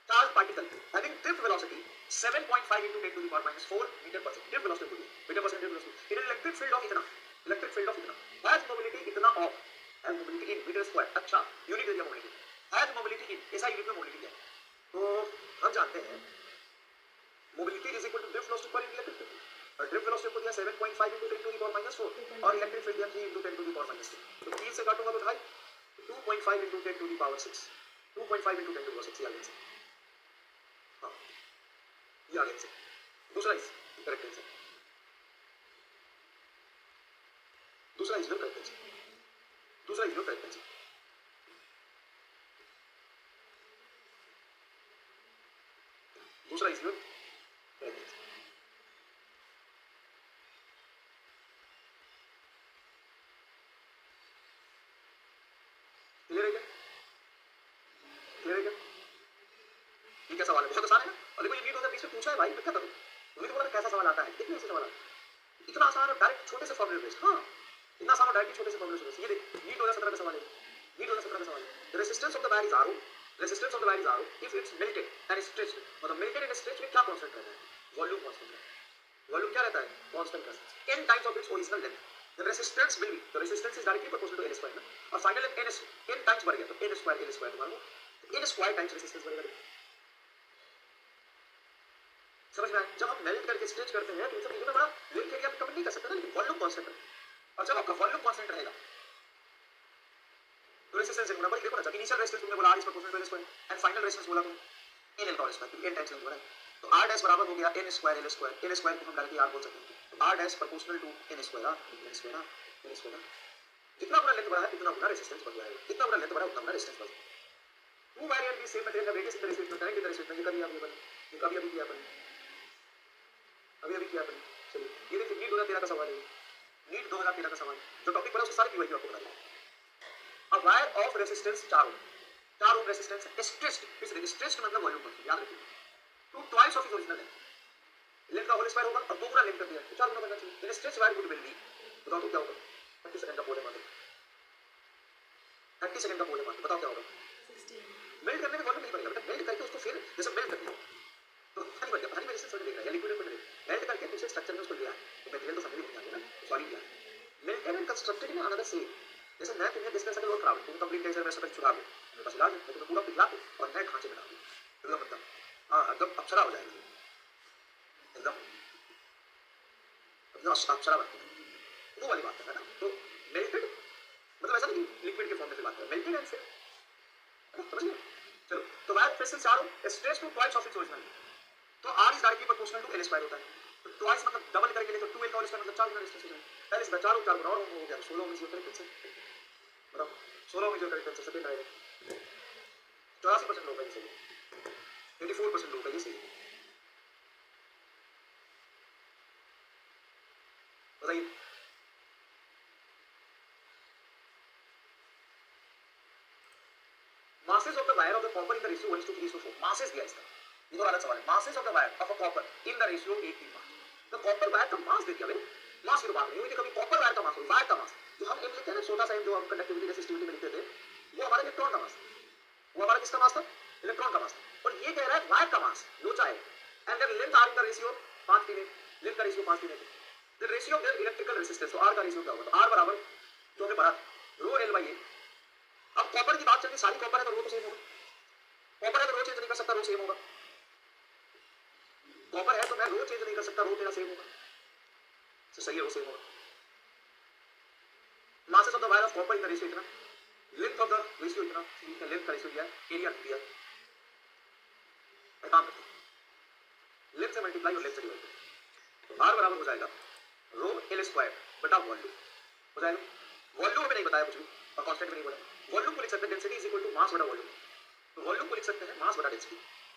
Charge particle having drift velocity 7.5 into 10 to the power minus 4 meter per second, drift velocity metre per second drift velocity in an electric field of इतना, electric field of इतना, has mobility इतना of, has mobility in meter square, अच्छा unit area mobility, has mobility in, ऐसा unit में mobility क्या है, तो हम जानते हैं mobility is equal to drift velocity per electric field, और drift velocity को दिया 7.5 into 10 to the power minus 4 और electric field दिया 3 into 10 to the power minus 2, तो 3 से काटूंगा तो भाई 2.5 into 10 to the power 6, 2.5 into 10 to the power 6 ये आ गया, हाँ ये आ गया, दूसरा इज करेक्ट आंसर, दूसरा इज करेक्ट आंसर, दूसरा इज करेक्ट आंसर, दूसरा इज करेक्ट आंसर। क्लियर है क्या, क्लियर है क्या, ये क्या सवाल है, बहुत आसान है ना, और देखो ये नीट 2020 में पूछा है भाई, मैं क्या करूं, तुमने तो बोला कैसा सवाल आता है, कितने ऐसे सवाल आते हैं, इतना आसान है डायरेक्ट छोटे से फॉर्मूले बेस्ड, हाँ इतना आसान है डायरेक्ट छोटे से फॉर्मूले बेस्ड। ये देख नीट 2017 का सवाल है, नीट 2017 का सवाल है, the resistance of the wire is RO, resistance of the wire is RO if it's melted and stretched, मतलब मेल्टेड एंड स्ट्रेच्ड में क्या कांस्टेंट रहता है, वॉल्यूम कांस्टेंट रहता है, वॉल्यूम क्या रहता है, कांस्टेंट रहता है, 10 times of its original length, the resistance will be, the resistance is directly proportional to L square ना, और फाइनल लेंथ n टाइम्स बढ़ गया तो n स्क्वायर तुम्हारा, n स्क्वायर टाइम्स रेजिस्टेंस बढ़ेगा, समझ में आया। जब हम मेल्ट करके स्ट्रेच करते हैं तो इन सब चीजों में बड़ा लेंथ एरिया कम नहीं कर सकते ना, लेकिन वॉल्यूम कांस्टेंट है, और जब आपका वॉल्यूम कांस्टेंट रहेगा तो रेजिस्टेंस गुना बढ़ेगा, देखो ना जब इनिशियल रेजिस्टेंस तुमने बोला r is proportional to L square and final resistance बोला तुम n L का whole square, n times length बढ़ा, तो r डैश बराबर हो गया n square L square, n square को हम डायरेक्टली r बोल सकते हैं, तो r dash proportional to n square, n square, n square, जितना बड़ा लेंथ बढ़ा है उतना बड़ा रेजिस्टेंस बढ़ जाएगा, जितना बड़ा लेंथ बढ़ा है उतना बड़ा रेजिस्टेंस बढ़ जाएगा। Two wire and the same material का radius in the ratio current in the ratio, ये कभी अभी किया अपन, अभी किया अपन, चलिए ये देखिए नीट 2013 का सवाल है, नीट 2013 का सवाल जो टॉपिक पढ़ा उसको सारे पीवाईक्यू आपको बता दिया। A wire of resistance 4 ohm resistance stretched, इस स्ट्रेच्ड मतलब वॉल्यूम पर याद रखिए, to twice of is original length का होल स्क्वायर होगा और 2 गुना लेंथ कर दिया तो 4 गुना बनना चाहिए, in stretch wire would will be, बताओ तो क्या होगा, 30 सेकंड का पोल है मात्र, 30 सेकंड का पोल है मात्र, बताओ क्या होगा, 16 मेल्ट करने में वॉल्यूम नहीं बढ़ेगा, मेल्ट करके उसको फिर जैसे मेल्ट करते हो तो पानी बन गया, पानी में रेजिस्टेंस बढ़ जाएगा या लिक्विड में मेल्ट करके दूसरे स्ट्रक्चर में उसको लिया तो मटेरियल तो समझ में नहीं ना, सॉलिड लिया, melted and constructed in another same, जैसे मैं तुम्हें डिस्कस करके और खराब तुम कंप्लीट कैसे मैं सब छुड़ा दूं, मेरे पास इलाज है, मैं तुम्हें पूरा पिघला दूं और नए खांचे बना दूं, एकदम मतलब हां एकदम अप्सरा हो जाएगी, एकदम एकदम अप्सरा बनती है, वो वाली बात है ना, तो मेल्टेड मतलब ऐसा नहीं लिक्विड के फॉर्म में से बात कर, मेल्टेड एंड फिर समझ गए, चलो तो wire pressure 4 stretch to twice of its original, तो r is directly proportional to L square होता है, तो ट्वाइस मतलब डबल करके ले तो 2L का होल स्क्वायर मतलब 4 गुना रेजिस्टेंस हो जाएगा, पहले से 4 गुना और हो गया 16 में से करेक्ट आंसर, बताओ 16 में जो करेक्ट आंसर सेकंड आएगा, 84% लोग हैं ये सही, 84% लोग हैं ये सही, बताइए masses of the wire of the copper in the ratio 1:3:4, masses दिया इसका, ये तो अलग सवाल है, masses of the wire of a copper in the ratio 8:5, तो कॉपर वायर का मास दे दिया भाई, मास की बात नहीं हुई थी कभी, कॉपर वायर का मास, वायर का मास जो हम एम लिखते हैं ना छोटा सा जो हम कंडक्टिविटी रेसिस्टिविटी में लिखते थे, वो हमारा इलेक्ट्रॉन का मास, वो हमारा किसका मास था, इलेक्ट्रॉन का मास, और ये कह रहा है वायर का मास लोचा है, and their length are in the ratio 5:3, length का रेशियो 5:3 है, the ratio of their electrical resistance, तो आर का रेशियो क्या होगा, तो आर बराबर जो हमने पढ़ा रो एल बाई ए, अब कॉपर की बात चलती सारी कॉपर है तो रो तो सेम होगा, कॉपर है तो रो चेंज नहीं कर सकता, रो सेम होगा, कॉपर है तो मैं रो चेंज नहीं कर सकता, रो तेरा सेम होगा, तो सही है वो सेम होगा, masses of the wire of copper in the ratio इतना, length of the ratio इतना, लेंथ का रेशियो दिया, एरिया दिया, मैं काम करता हूं लेंथ से मल्टीप्लाई और लेंथ से डिवाइड, तो r बराबर हो जाएगा रो L स्क्वायर बटा वॉल्यूम, डेंसिटी,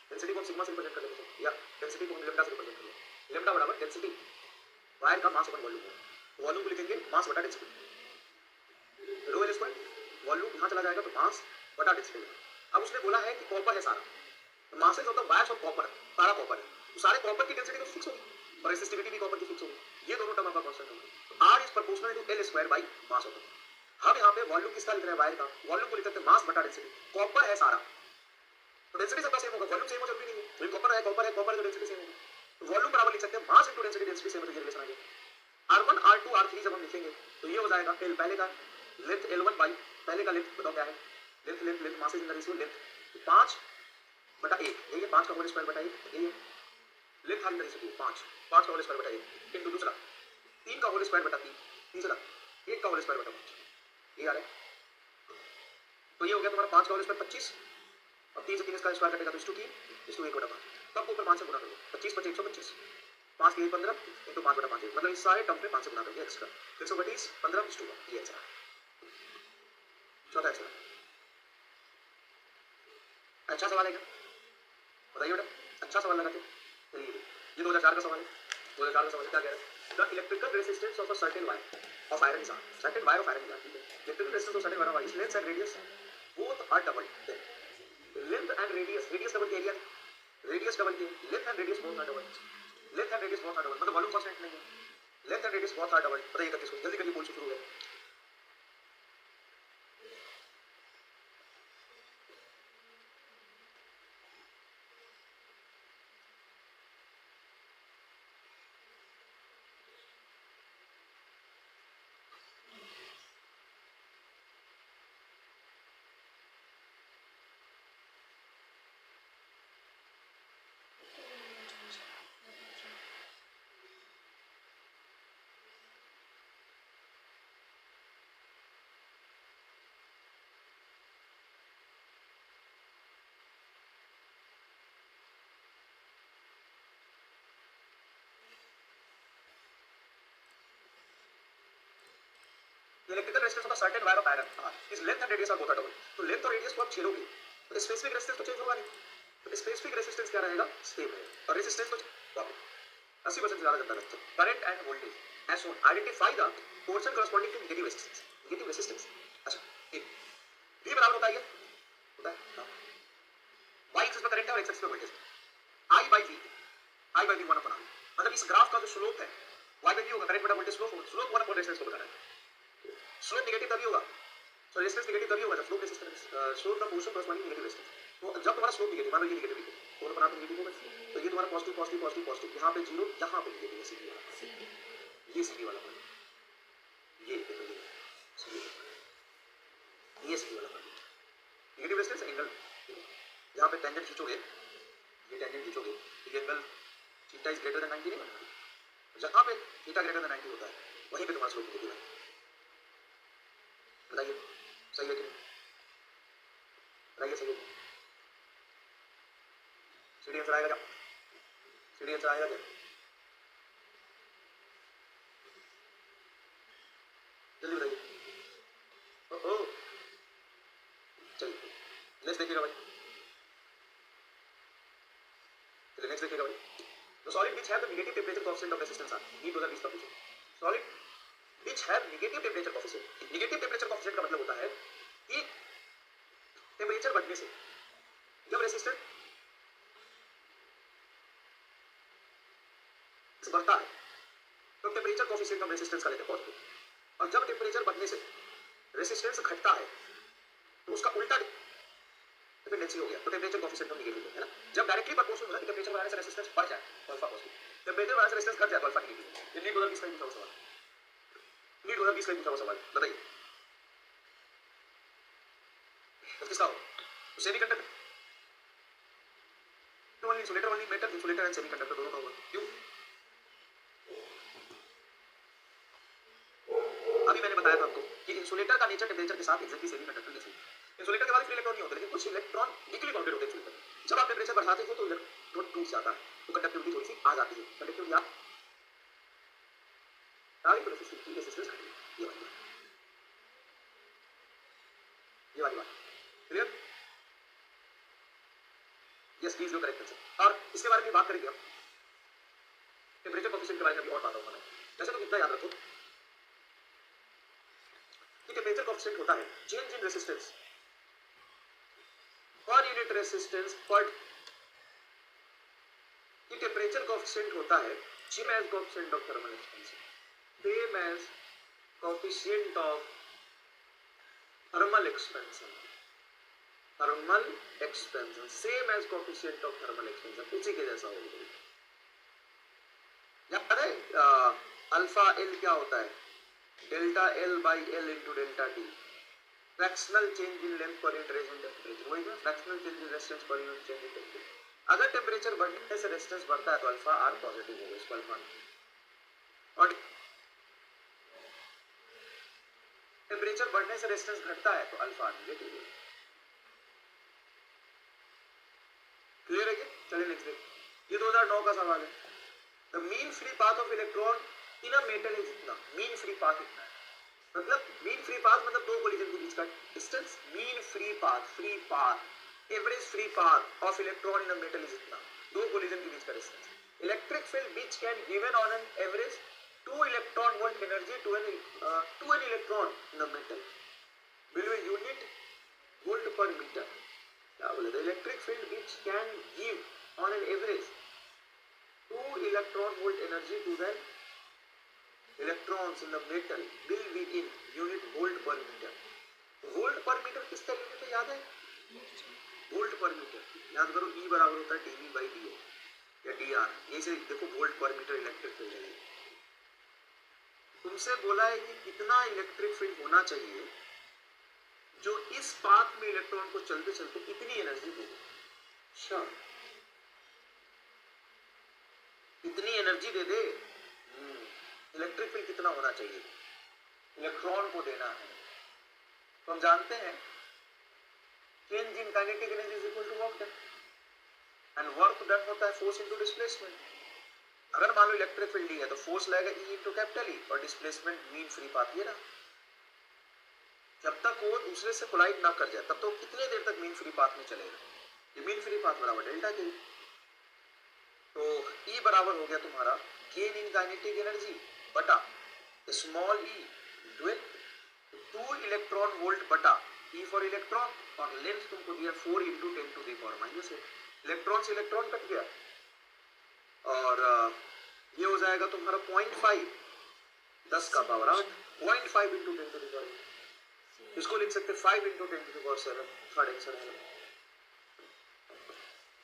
डेंसिटी को हम सिग्मा से रिप्रेजेंट कर लेते हैं या डेंसिटी को हम लेम्डा से रिप्रेजेंट कर लेते हैं। लेम्डा बराबर डेंसिटी वायर का मास अपन वॉल्यूम है, वॉल्यूम को लिखेंगे मास बटा density, rho L square, volume यहाँ चला जाएगा तो मास बटा डेंसिटी। अब उसने बोला है कि कॉपर है सारा, तो masses of the wires of copper, सारा कॉपर है, तो सारे कॉपर की डेंसिटी तो फिक्स होगी और रेसिस्टिविटी भी कॉपर की फिक्स होगी, ये दोनों टर्म आपका कांस्टेंट होंगे। तो R is proportional to L square by mass of the. हम यहाँ पे वॉल्यूम किसका लिख रहे हैं, वायर का, वॉल्यूम को लिख सकते हैं मास बटा डेंसिटी, कॉपर है सारा तो डेंसिटी सबका सेम होगा, वॉल्यूम सेम हो जरूरी नहीं है, तो कॉपर है तो डेंसिटी सेम होगी, तो वॉल्यूम बराबर लिख सकते हैं mass into density, density same है तो ये रिलेशन आ गया। R1 R2 R3 जब हम लिखेंगे तो ये हो जाएगा L पहले का लेंथ L1 बाई पहले का लेंथ बताओ क्या है, length length length masses in the ratio length 5 बटा 1, ये 5 का होल स्क्वायर बटा 1, ये लेंथ हर रेशियो 5 5 का होल स्क्वायर बटा 1 इनटू दूसरा 3 का होल स्क्वायर बटा 3, तीसरा 1 का होल स्क्वायर बटा 5, ये आ रहा है। तो ये हो गया तुम्हारा 5 का होल स्क्वायर 25 और 3 से 3 इसका स्क्वायर कटेगा तो इसटू 3 इसटू 1 बटा 5, तब ऊपर 5 से गुणा करो, 25 25 125, 5 के 15 इनटू 5 बटा 5, मतलब इस सारे टर्म पे 5 से गुणा करके एक्स्ट्रा 125 15 इसटू 1, ये आंसर है। चौथा आंसर अच्छा सवाल है क्या, बताइए बेटा, अच्छा सवाल लगा थे। चलिए ये 2004 का सवाल है, 2004 का सवाल क्या कह रहा है, the electrical resistance of a certain wire of iron is R, certain wire of iron is R, ठीक है, electrical resistance of certain wire of iron, length and radius both are double, length and radius, radius double के area, radius double के, length and radius both are double, length and radius both are double, मतलब volume constant नहीं है, length and radius both are double, बताइए करके जल्दी करिए, बोल शुरू है। Electrical resistance of a certain wire of iron is length and radius are both are double, तो लेंथ और रेडियस को आप छेड़ोगे तो स्पेसिफिक रेजिस्टेंस तो चेंज होगा नहीं, तो स्पेसिफिक रेजिस्टेंस क्या रहेगा, सेम रहेगा, और रेजिस्टेंस तो 80% से ज्यादा चलता रहता है। Current and voltage as shown, identify the portion corresponding to negative resistance, negative resistance, अच्छा एक V बराबर होता है, ये होता है हाँ, y एक्सिस पे करंट है और x एक्सिस पे voltage, I by V 1 upon R, मतलब इस ग्राफ का जो स्लोप है y by V होगा, करंट बटा वोल्टेज स्लोप होगा, स्लोप 1 अपॉन रेजिस्टेंस को बताना है, स्लोप नेगेटिव तभी होगा, सो रेजिस्टेंस नेगेटिव तभी होगा जब स्लोप रेजिस्टेंस स्लोप का पोर्शन कॉरस्पॉन्डिंग नेगेटिव रेजिस्टेंस, तो जब तुम्हारा स्लोप नेगेटिव, मान लो ये नेगेटिव है तो बना तो नेगेटिव होगा, तो ये तुम्हारा पॉजिटिव पॉजिटिव पॉजिटिव पॉजिटिव, यहाँ पे 0 यहाँ पे नेगेटिव है, सीधी वाला, ये सीधी वाला पॉइंट, ये देखो ये सीधी वाला पॉइंट, नेगेटिव रेजिस्टेंस एंगल, यहाँ पे टेंजेंट खींचोगे, ये टेंजेंट खींचोगे तो ये angle theta is greater than 90 नहीं बनता, जहाँ पे थीटा ग्रेटर देन 90 होता है वहीं पे तुम्हारा स्लोप नेगेटिव है, बताइए सही है कि नहीं, बताइए सही है, सीधी आंसर आएगा क्या, सीधी आंसर आएगा क्या, जल्दी बताइए, ओह चलिए नेक्स्ट देखिएगा भाई, चलिए नेक्स्ट देखिएगा भाई, तो solid which have the negative temperature coefficient of resistance R, ये 2020 का पूछे, solid which have negative temperature coefficient, negative temperature coefficient का मतलब होता है कि टेंपरेचर बढ़ने से जब रेजिस्टेंस बढ़ता है तो टेंपरेचर कोएफिशिएंट ऑफ रेजिस्टेंस का लेते हैं पॉजिटिव, और जब टेंपरेचर बढ़ने से रेजिस्टेंस घटता है तो उसका उल्टा डिपेंडेंसी हो गया, तो टेंपरेचर कोएफिशिएंट ऑफ नेगेटिव है ना, जब डायरेक्टली प्रोपोर्शनल होता है टेंपरेचर बढ़ाने से रेजिस्टेंस बढ़ जाए तो अल्फा पॉजिटिव, टेंपरेचर बढ़ाने से रेजिस्टेंस घट जाए तो अल्फा नेगेटिव, ये नीट 2020 का पूछा हुआ सवाल, नीट 2020 का पूछा हुआ सवाल, बताइए तो किसका हो, सेमीकंडक्टर, तो only insulator, only metal, insulator and semiconductor दोनों का होगा, क्यों, अभी मैंने बताया था आपको कि इंसुलेटर का नेचर टेंपरेचर के साथ एक्जेक्टली सेमीकंडक्टर जैसे, इंसुलेटर के बाद फ्री इलेक्ट्रॉन नहीं होते, लेकिन कुछ इलेक्ट्रॉन वीकली बाउंडेड होते हैं इंसुलेटर, जब आप टेंपरेचर बढ़ाते हो तो इलेक्ट्रॉन टूट जाता है, तो कंडक्टिविटी थोड़ी सी आ जाती है, कंडक्टिविटी आ गई तो रेजिस्टेंस घटेगी, ये वाली बात clear, yes please, correct answer. और इसके बारे में बात करेंगे हम, टेम्परेचर कोएफिशिएंट के बारे में भी और बात होगा मैं। वैसे तो कितना याद रखो कि टेम्परेचर कोएफिशिएंट होता है change in resistance per unit resistance per, कि टेम्परेचर कोएफिशिएंट होता है same as coefficient of thermal expansion, same as coefficient of thermal expansion, thermal expansion same as coefficient of thermal expansion, उसी के जैसा होगा। याद है अल्फा एल क्या होता है, delta L by L into delta T, fractional change in length पर यूनिट रेजिस्टेंस टेम्परेचर, वही ना, fractional change in resistance per unit change in temperature. अगर टेम्परेचर बढ़ने से रेजिस्टेंस बढ़ता है तो अल्फा आर पॉजिटिव होगा, इसको अल्फा, और टेम्परेचर बढ़ने से रेजिस्टेंस घटता है तो अल्फा नेगेटिव होगा। क्लियर है क्या? चलिए नेक्स्ट देखिए, ये 2009 का सवाल है। The mean free path of electron in a metal is इतना, मीन फ्री पाथ इतना है, मतलब मीन फ्री पाथ मतलब दो कोलिजन के बीच का distance, mean free path, average free path of electron in a metal is इतना, दो कोलिजन के बीच का distance. Electric field which can given on an average 2 electron volt energy to an electron in a metal will be unit volt per meter। क्या बोले, the electric field which can give on an average 2 electron volt energy to the electrons in the metal will be in unit volt per meter। volt per meter किसका unit है याद है? volt per meter, याद करो E बराबर होता है dV by dA या dr, ये से देखो volt per meter electric field है। तुमसे बोला है कि कितना इलेक्ट्रिक फील्ड होना चाहिए जो इस पाथ में इलेक्ट्रॉन को चलते चलते इतनी एनर्जी देगी। श्योर, इतनी एनर्जी दे दे। इलेक्ट्रिक फील्ड कितना होना चाहिए इलेक्ट्रॉन को देना है, तो हम जानते हैं change in kinetic energy is equal to work done, and work done होता है फोर्स इनटू डिस्प्लेसमेंट। अगर मान लो इलेक्ट्रिक फील्ड है तो फोर्स लगेगा E इनटू कैपिटल E, और डिस्प्लेसमेंट मीन फ्री पाथ ये ना, जब तक वो दूसरे से कोलाइड ना कर जाए तब तो कितने देर तक मीन फ्री पाथ में चलेगा, ये मीन फ्री पाथ बराबर डेल्टा के। तो E बराबर हो गया तुम्हारा गेन इन काइनेटिक एनर्जी बटा स्मॉल e ड्यूल 2 इलेक्ट्रॉन वोल्ट बटा E फॉर इलेक्ट्रॉन, और लेंथ तुमको दिया 4 into 10 to the power minus 8। Electron से इलेक्ट्रॉन कट गया, और ये हो जाएगा तुम्हारा 0.5 10 का power 8, 0.5 into 10 to the power, इसको लिख सकते 5 into 10 to the power 7, third answer है,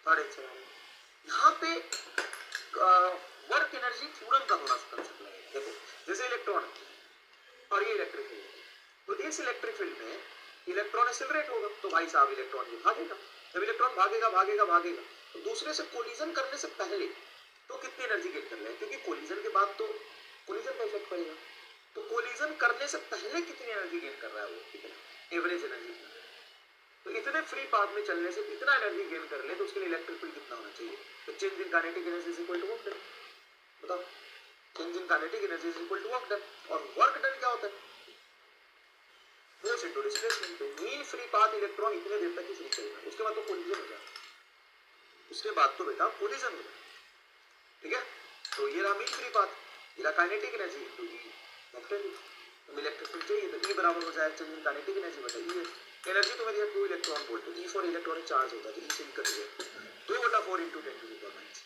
थर्ड आंसर है। यहाँ पे वर्क एनर्जी थ्योरम का थोड़ा सा कंसेप्ट लगेगा। देखो जैसे इलेक्ट्रॉन और ये इलेक्ट्रिक फील्ड, तो इस इलेक्ट्रिक फील्ड में इलेक्ट्रॉन एक्सेलरेट होगा, तो भाई साहब इलेक्ट्रॉन ये भागेगा, जब इलेक्ट्रॉन भागेगा भागेगा भागेगा तो दूसरे से कोलिजन करने से पहले तो कितनी एनर्जी गेन कर रहा है, क्योंकि कोलिजन के बाद तो कोलिजन का इफेक्ट पड़ेगा, तो कोलिजन करने से पहले कितनी एनर्जी गेन कर रहा है वो, कितना एवरेज एनर्जी। तो इतने फ्री पाथ में चलने से इतना एनर्जी गेन कर ले तो उसके लिए इलेक्ट्रिक फील्ड कितना होना चाहिए, तो change in kinetic energy is equal to work done. बताओ, change in kinetic energy is equal to work done, और वर्क डन क्या होता है, फोर्स इनटू डिस्प्लेसमेंट। तो मीन फ्री पाथ इलेक्ट्रॉन इतने देर तक ही फ्री चलेगा, उसके बाद तो कोलिजन हो जाएगा, उसके बाद तो बेटा कोलिजन होगा, ठीक है। तो ये रहा मीन फ्री पाथ, ये रहा kinetic energy into E vector, तो इलेक्ट्रिक फील्ड चाहिए तो E बराबर हो जाएगा चेंज इन काइनेटिक एनर्जी बटा E। एनर्जी तो दिया 2 electron volt, E for electronic charge होता है, तो E से निकल गया 2 बटा 4 into 10 to the power minus,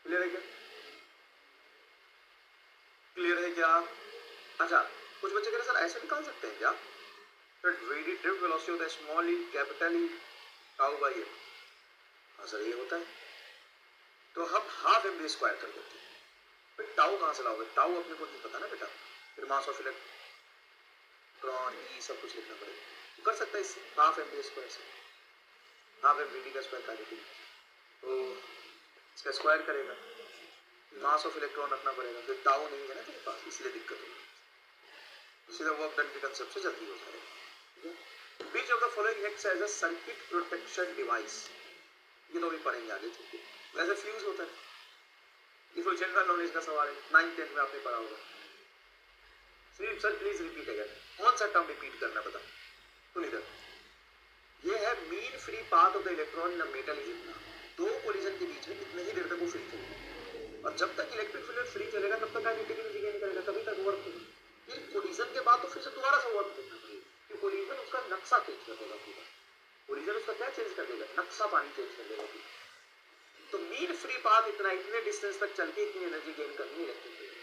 clear है क्या, क्लियर है क्या? अच्छा, कुछ बच्चे कह रहे सर ऐसे निकाल सकते हैं क्या, रेडिएटिव वेलोसिटी होता है small E capital E tau by M. हाँ सर ये होता है, तो हम हाफ एम बी स्क्वायर कर देते हैं, फिर टाउ कहाँ से लाओगे, टाउ अपने को नहीं पता ना बेटा, फिर मास ऑफ इलेक्ट्रॉन ई सब कुछ लिखना पड़ेगा, तो कर सकता है इससे हाफ एम बी स्क्वायर से, हाफ एम बी डी का स्क्वायर कर देते, तो इसका स्क्वायर करेगा, मास ऑफ इलेक्ट्रॉन रखना पड़ेगा, फिर टाउ नहीं है ना तेरे पास, इसलिए दिक्कत होगी, सीधा वर्क डन के कंसेप्ट से जल्दी हो जाएगा। Which of the following acts as a circuit protection device? ये तो अभी पढ़ेंगे आगे चल के। वैसे फ्यूज होता है, ये कोई जनरल नॉलेज का सवाल है, 9th-10th में आपने पढ़ा होगा। सर प्लीज रिपीट अगेन, कौन सा टर्म रिपीट करना बता। सुन इधर, ये है mean free path of the electron in metal is इतना, दो कोलिजन के बीच में इतने ही देर तक वो फ्री चलेगा, और जब तक इलेक्ट्रिक फील्ड फ्री चलेगा तब तक काइनेटिक एनर्जी गेन करेगा, तभी तक वर्क होगा। फिर कोलिजन के बाद तो फिर से दोबारा से वर्क करना पड़ेगा, कि कोलिजन उसका नक्शा चेंज कर देगा पूरा, कोलिजन उसका क्या चेंज कर देगा, नक्शा पानी चेंज कर देगा पूरा। तो मीन फ्री पाथ इतना, इतने डिस्टेंस तक चल के इतनी एनर्जी गेन करनी इलेक्ट्रिक फील्ड,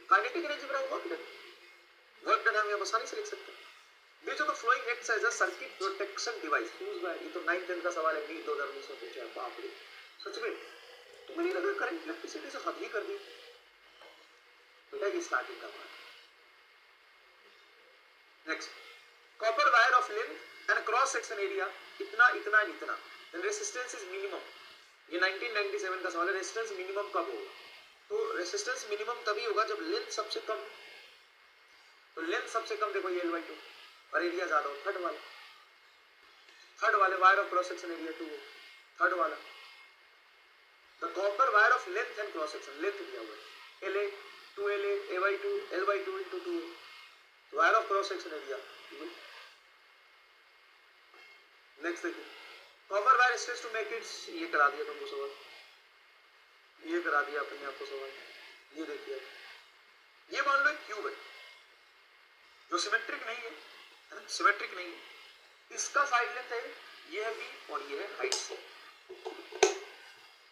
काइनेटिक एनर्जी बड़ा वर्क डन हम आसानी से लिख सकते हैं। Which of flowing acts as a circuit protection device used by, ये तो 9th-10th का सवाल है, नीट 2019 में पूछा है। बाप रे, सच में तो मुझे लगा करंट इलेक्ट्रिसिटी से हद ही कर दी बेटा, ये स्टार्टिंग का part. Next, copper wire of length and cross section area इतना इतना इतना, देन रेजिस्टेंस इज मिनिमम, ये 1997 का सवाल है। रेजिस्टेंस मिनिमम कब होगा, तो रेजिस्टेंस मिनिमम तभी होगा जब लेंथ सबसे कम, तो लेंथ सबसे कम देखो ये L/2 और एरिया ज्यादा हो, थर्ड वाले wire of cross section area 2, third वाला the copper wire of length and cross section, length दिया हुआ है LA 2LA A/2 L/2 into 2A, wire of cross section area. Next देखिए, copper wire stretch to make its, ये करा दिया तुमको सवाल, ये करा दिया अपने आपको सवाल। ये देखिए, ये मान लो एक क्यूब है जो सिमेट्रिक नहीं है, सिमेट्रिक नहीं है, इसका साइड लेंथ है, ये है b और ये है हाइट से।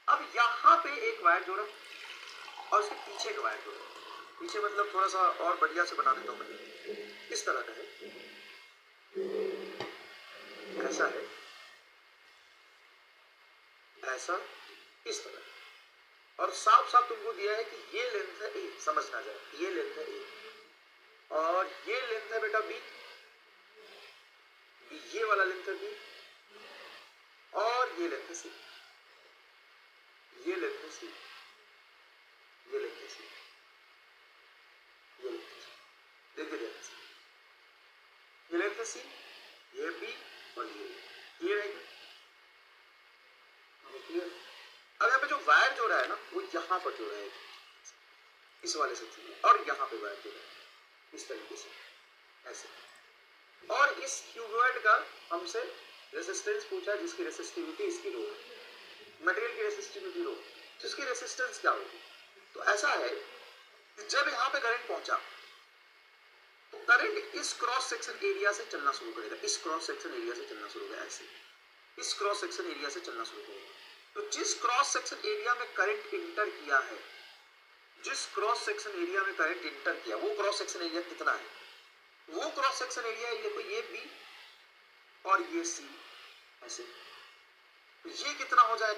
अब यहाँ पे एक वायर जोड़ा और उसके पीछे एक वायर जोड़ा, पीछे मतलब थोड़ा सा और बढ़िया से बना देता हूँ मैं, इस तरह का है, ऐसा है, ऐसा, इस तरह, और साफ साफ तुमको दिया है कि ये लेंथ है a, समझना जाए, ये लेंथ है a और ये लेंथ है बेटा b, ये वाला लेंथ है b और ये लेंथ है c, ये लेंथ है c, ये लेंथ है c, ये लेंथ है c, देखिए लेंथ c, ये लेंथ है c, ये b और ये रहेगा। क्लियर? अब यहाँ पे जो वायर जोड़ा है ना, वो यहाँ पर जोड़ा है, इस वाले सेक्शन में, और यहाँ पे वायर जोड़ा है इस तरीके से, ऐसे। और इस क्यूबॉइड का हमसे रेजिस्टेंस पूछा है, जिसकी रेसिस्टिविटी इसकी रो है, मटेरियल की रेसिस्टिविटी रो, तो इसकी रेसिस्टेंस क्या होगी। तो ऐसा है कि जब यहाँ पे करंट पहुंचा तो करंट इस क्रॉस सेक्शन एरिया से चलना शुरू करेगा, इस क्रॉस सेक्शन एरिया से चलना शुरू होगा, ऐसे इस क्रॉस सेक्शन एरिया से चलना शुरू करेगा। तो जिस क्रॉस सेक्शन एरिया में करंट इंटर किया है, जिस क्रॉस सेक्शन एरिया में करंट इंटर किया, वो क्रॉस सेक्शन एरिया कितना है, वो क्रॉस सेक्शन एरिया है, देखो ये B और ये C, ऐसे, तो ये कितना हो जाए